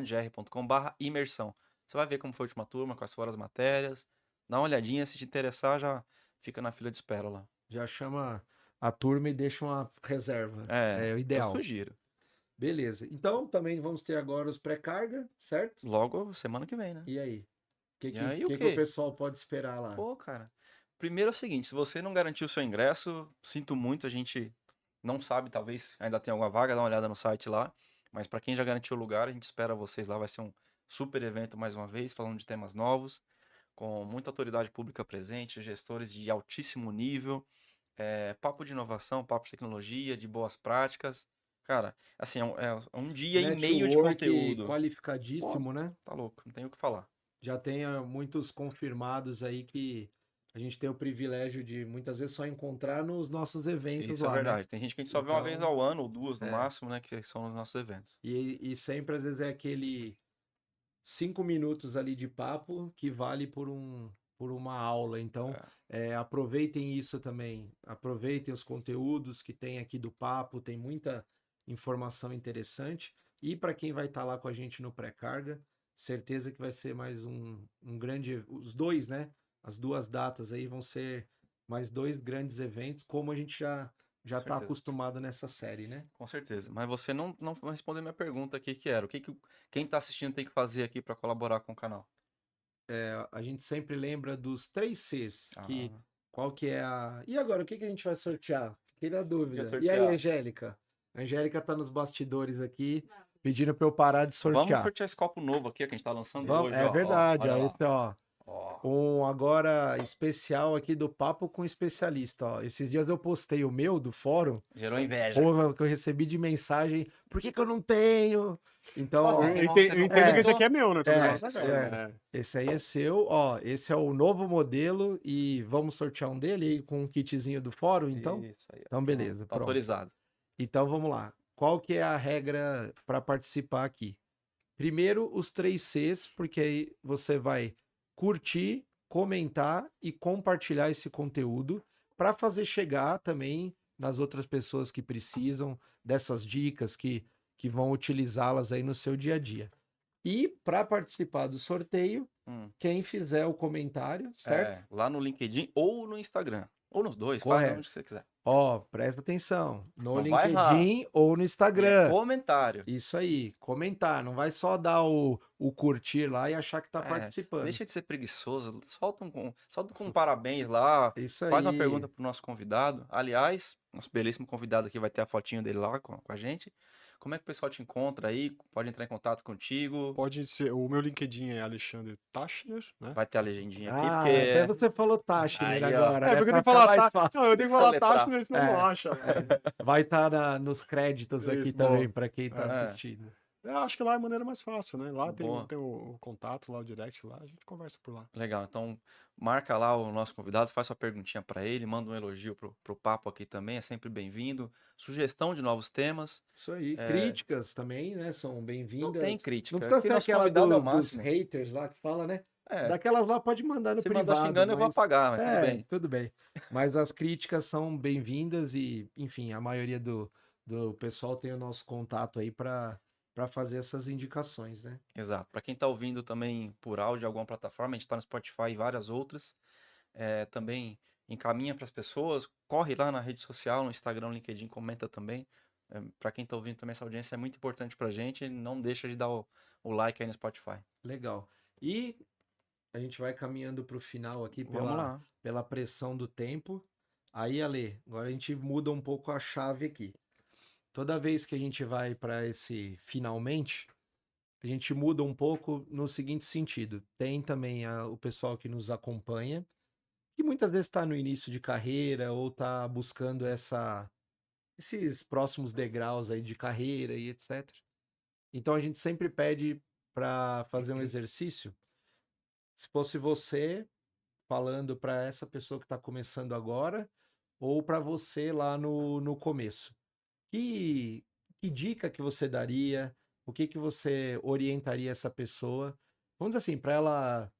www.forumgr.com/imersão. Você vai ver como foi a última turma, quais foram as matérias. Dá uma olhadinha, se te interessar, já fica na fila de espera lá. Já chama a turma e deixa uma reserva. É o Eu ideal. sugiro. Beleza. Então, também vamos ter agora os pré-carga, certo? Logo semana que vem, né? E aí? O E aí o que o quê? pessoal pode esperar lá? Pô, cara. Primeiro é o seguinte, se você não garantiu o seu ingresso, sinto muito, a gente não sabe, talvez ainda tenha alguma vaga, dá uma olhada no site lá. Mas para quem já garantiu o lugar, a gente espera vocês lá, vai ser um super evento mais uma vez, falando de temas novos, com muita autoridade pública presente, gestores de altíssimo nível, papo de inovação, papo de tecnologia, de boas práticas. Cara, assim, é um dia e meio de Network conteúdo. Pô, qualificadíssimo, né? tá louco, não tem o que falar. Já tem muitos confirmados aí que a gente tem o privilégio de muitas vezes só encontrar nos nossos eventos Isso é lá, né? verdade. Tem gente que a gente só vê uma vez Então, ao ano, ou duas no é. máximo, né? Que são os nossos eventos. E sempre às vezes é aquele 5 minutos ali de papo que vale por uma aula. Então, aproveitem isso também. Aproveitem os conteúdos que tem aqui do papo, tem muita informação interessante. E para quem vai estar lá com a gente no pré-carga, certeza que vai ser mais um grande. Os dois, né? As duas datas aí vão ser mais dois grandes eventos, como a gente já está Certeza. acostumado nessa série, né? Com certeza. Mas você não respondeu minha pergunta aqui, que era, quem tá assistindo tem que fazer aqui para colaborar com o canal? a gente sempre lembra dos 3 Cs, que Ah, qual que é a... E agora, o que que a gente vai sortear? Fiquei na dúvida. E aí, sortear. Angélica? A Angélica tá nos bastidores aqui, pedindo para eu parar de Vamos sortear. sortear esse copo novo aqui, ó, que a gente tá lançando Vamos, hoje, é ó. verdade, Olha ó, lá. esse, ó, Ó. um agora especial aqui do Papo com Especialista, ó. Esses dias eu postei o meu do fórum, Gerou inveja. porra, que eu recebi de mensagem, por que que eu não tenho? Então, Nossa, ó, tem Eu um que você eu não entendo que esse comentou? aqui é meu, né? Todo é, negócio é seu, é, né? esse aí é seu, ó, esse é o novo modelo e vamos sortear um dele aí com um kitzinho do fórum, então? Isso aí, ó. Então, beleza, Tá pronto. autorizado. Então, vamos lá. Qual que é a regra para participar aqui? Primeiro, os 3 Cs, porque aí você vai curtir, comentar e compartilhar esse conteúdo para fazer chegar também nas outras pessoas que precisam dessas dicas, que vão utilizá-las aí no seu dia a dia. E para participar do sorteio, Hum. quem fizer o comentário, certo? É, lá no LinkedIn ou no Instagram. Ou nos dois, faz Correto. onde você quiser. Ó, presta atenção. No Não vai errar. LinkedIn ou no E é Instagram. comentário. Isso aí, comentar. Não vai só dar o curtir lá e achar que tá É, participando. deixa de ser preguiçoso. Solta com parabéns lá. Isso Faz uma aí. pergunta pro nosso convidado. Aliás, nosso belíssimo convidado aqui vai ter a fotinho dele lá com a gente. Como é que o pessoal te encontra aí? Pode entrar em contato contigo. Pode ser. O meu LinkedIn é Alexandre Tachner, né? Vai ter a legendinha aqui, Ah, até porque. você falou Tachner Aí, ó. agora, É, né? porque eu Pra tenho que ficar falar mais fácil. Não, eu Tem tenho que que falar soletrar. Tachner, senão não É. acha. Vai estar nos créditos aqui Isso, também, boa. para quem tá É. assistindo. Eu acho que lá é a maneira mais fácil, né? Lá tem, Boa. tem o contato, lá o direct, lá a gente conversa por lá. Legal, então marca lá o nosso convidado, faz sua perguntinha para ele, manda um elogio pro papo aqui também, é sempre bem-vindo. Sugestão de novos temas, Isso aí. É. Críticas também, né? São não tem bem-vindas. crítica. Não precisa Aqui ser nosso aquela convidado é o dos máximo. haters lá que fala, né? É, Daquelas lá pode mandar no se mandar privado, xingando eu vou mas... apagar, mas tudo bem. Tudo bem. Mas as críticas são bem-vindas e, enfim, a maioria do pessoal tem o nosso contato aí para fazer essas indicações, né? Exato. Para quem tá ouvindo também por áudio em alguma plataforma, a gente tá no Spotify e várias outras. Também encaminha para as pessoas, corre lá na rede social, no Instagram, no LinkedIn, comenta também. Para quem tá ouvindo também, essa audiência é muito importante pra gente, não deixa de dar o like aí no Spotify. Legal. E a gente vai caminhando para o final aqui Vamos lá. pela pressão do tempo. Aí, Ale, agora a gente muda um pouco a chave aqui. Toda vez que a gente vai para esse finalmente, a gente muda um pouco no seguinte sentido. Tem também o pessoal que nos acompanha, que muitas vezes está no início de carreira ou está buscando esses próximos degraus aí de carreira e etc. Então a gente sempre pede para fazer um exercício. Se fosse você falando para essa pessoa que está começando agora ou para você lá no começo, que dica que você daria? O que que você orientaria essa pessoa? Vamos dizer assim, para ela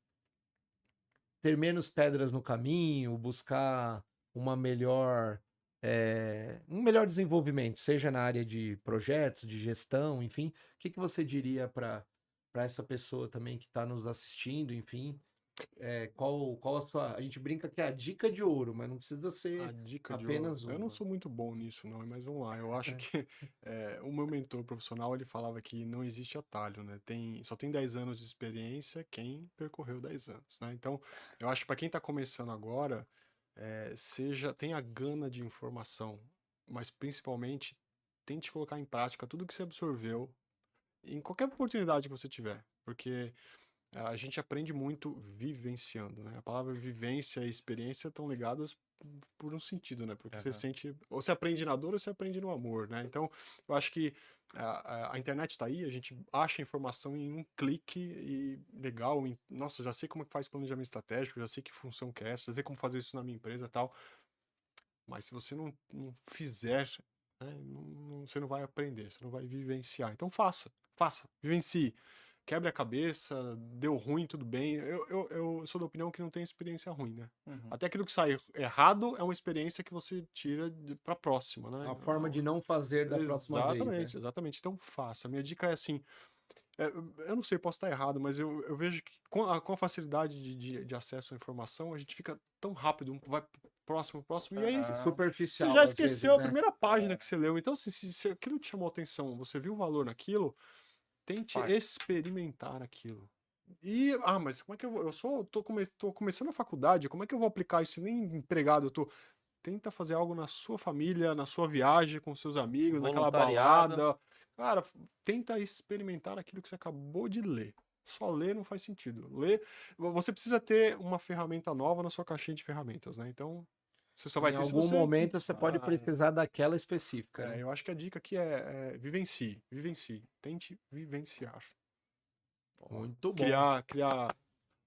ter menos pedras no caminho, buscar uma melhor, um melhor desenvolvimento, seja na área de projetos, de gestão, enfim. O que que você diria para essa pessoa também que está nos assistindo, enfim? Qual a sua. A gente brinca que é a dica de ouro, mas não precisa A ser dica de ouro. apenas Eu não uma. sou muito bom nisso, não, mas vamos lá. Eu acho É. que o meu mentor profissional ele falava que não existe atalho, né? Só tem 10 anos de experiência quem percorreu 10 anos, né? Então, eu acho que para quem está começando agora, tenha gana de informação, mas principalmente tente colocar em prática tudo que você absorveu em qualquer oportunidade que você tiver, porque a gente aprende muito vivenciando, né? A palavra vivência e experiência estão ligadas por um sentido, né? Porque você Aham. sente, ou você aprende na dor ou você aprende no amor, né? Então, eu acho que a internet está aí, a gente acha informação em um clique e legal, nossa, já sei como é que faz planejamento estratégico, já sei que função que é essa, já sei como fazer isso na minha empresa e tal, mas se você não fizer, né, você não vai aprender, você não vai vivenciar. Então faça, vivencie. Quebre a cabeça, deu ruim, tudo bem. Eu sou da opinião que não tem experiência ruim, né? Uhum. Até aquilo que sai errado é uma experiência que você tira pra próxima, né? A forma de não fazer da próxima vez, né? Exatamente, exatamente. Então faça. A minha dica é assim, eu não sei, posso estar errado, mas eu vejo que com a facilidade de acesso à informação, a gente fica tão rápido, vai próximo, e aí você Aham. Superficial, já às esqueceu vezes, a né? primeira página que você leu. Então, se aquilo te chamou atenção, você viu o valor naquilo, tente Faz. experimentar aquilo. Mas como é que eu vou? Tô começando a faculdade, como é que eu vou aplicar isso? Nem empregado eu tô. Tenta fazer algo na sua família, na sua viagem com seus amigos, naquela Voluntariado. balada. Cara, tenta experimentar aquilo que você acabou de ler. Só ler não faz sentido. Você precisa ter uma ferramenta nova na sua caixinha de ferramentas, né? Então, você só vai Em ter se algum você. momento você pode precisar daquela específica, né? Eu acho que a dica aqui vivencie, vivencie. Tente vivenciar. Muito bom. Criar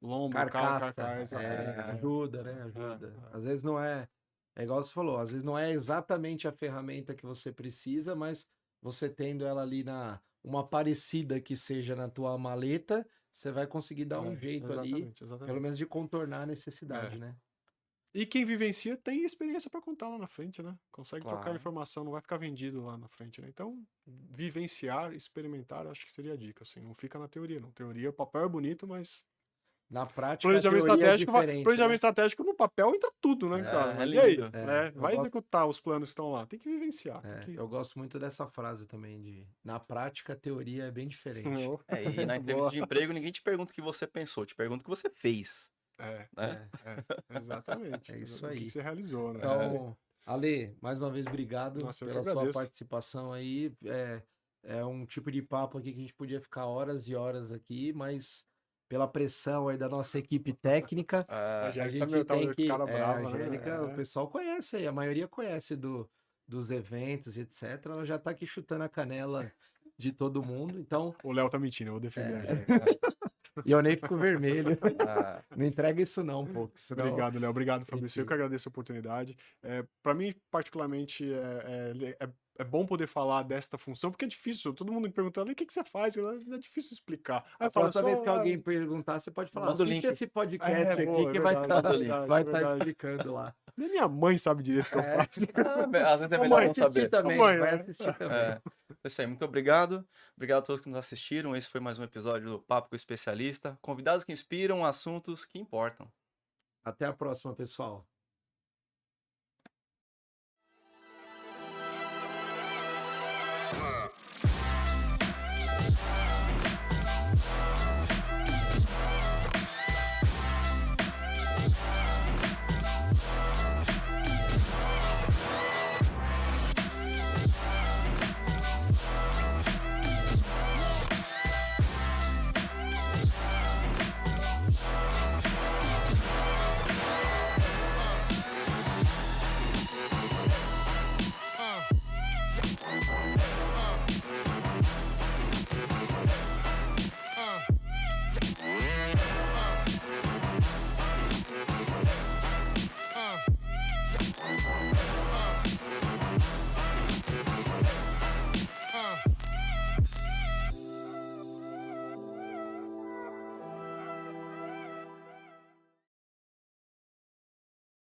lombo, Carcaça. exatamente. Ajuda, né? Ajuda. Às vezes não é igual você falou, às vezes não é exatamente a ferramenta que você precisa, mas você tendo ela ali uma parecida que seja na tua maleta, você vai conseguir dar um jeito ali, Exatamente, pelo exatamente. menos de contornar a necessidade, né? E quem vivencia tem experiência para contar lá na frente, né? Consegue trocar Claro. informação, não vai ficar vendido lá na frente, né? Então, vivenciar, experimentar, acho que seria a dica, assim. Não fica na teoria, não. Teoria, o papel é bonito, mas Na prática, a planejamento teoria é estratégico, diferente, planejamento né? estratégico no papel entra tudo, né, cara? É Mas e aí? lindo. Eu Vai gosto, executar os planos que estão lá. Tem que vivenciar. eu gosto muito dessa frase também, na prática, a teoria é bem diferente. E na entrevista Boa. de emprego, ninguém te pergunta o que você pensou, te pergunta o que você fez. É, Né? exatamente. É isso O que aí. você realizou, né? Então, Ale, mais uma vez, obrigado Nossa, eu que pela sua agradeço. participação aí. É um tipo de papo aqui que a gente podia ficar horas e horas aqui, mas pela pressão aí da nossa equipe técnica, A a Angélica gente tá tem meio que. cara A brava, Angélica, o né? pessoal conhece aí, a maioria conhece dos eventos, etc. Ela já tá aqui chutando a canela de todo mundo, então. O Léo tá mentindo, eu vou defender a Angélica. E eu nem fico vermelho. Ah, Não entrega isso, não, pô. Senão... Obrigado, Léo. Obrigado, Fabrício. Eu que Enfim. agradeço a oportunidade. Para mim, particularmente, é bom poder falar desta função, porque é difícil. Todo mundo me perguntando, o que você faz? É difícil explicar. Aí A eu falo próxima vez só. que alguém perguntar, você pode falar: manda o assiste link. esse podcast aqui É que vai verdade, estar Manda o link. vai tá verdade. explicando lá. Nem minha mãe sabe direito o que eu faço. Às vezes é Ô, melhor mãe, não saber. também, Mãe, vai assistir também. É isso aí, muito obrigado. Obrigado a todos que nos assistiram. Esse foi mais um episódio do Papo com o Especialista. Convidados que inspiram, assuntos que importam. Até a próxima, pessoal.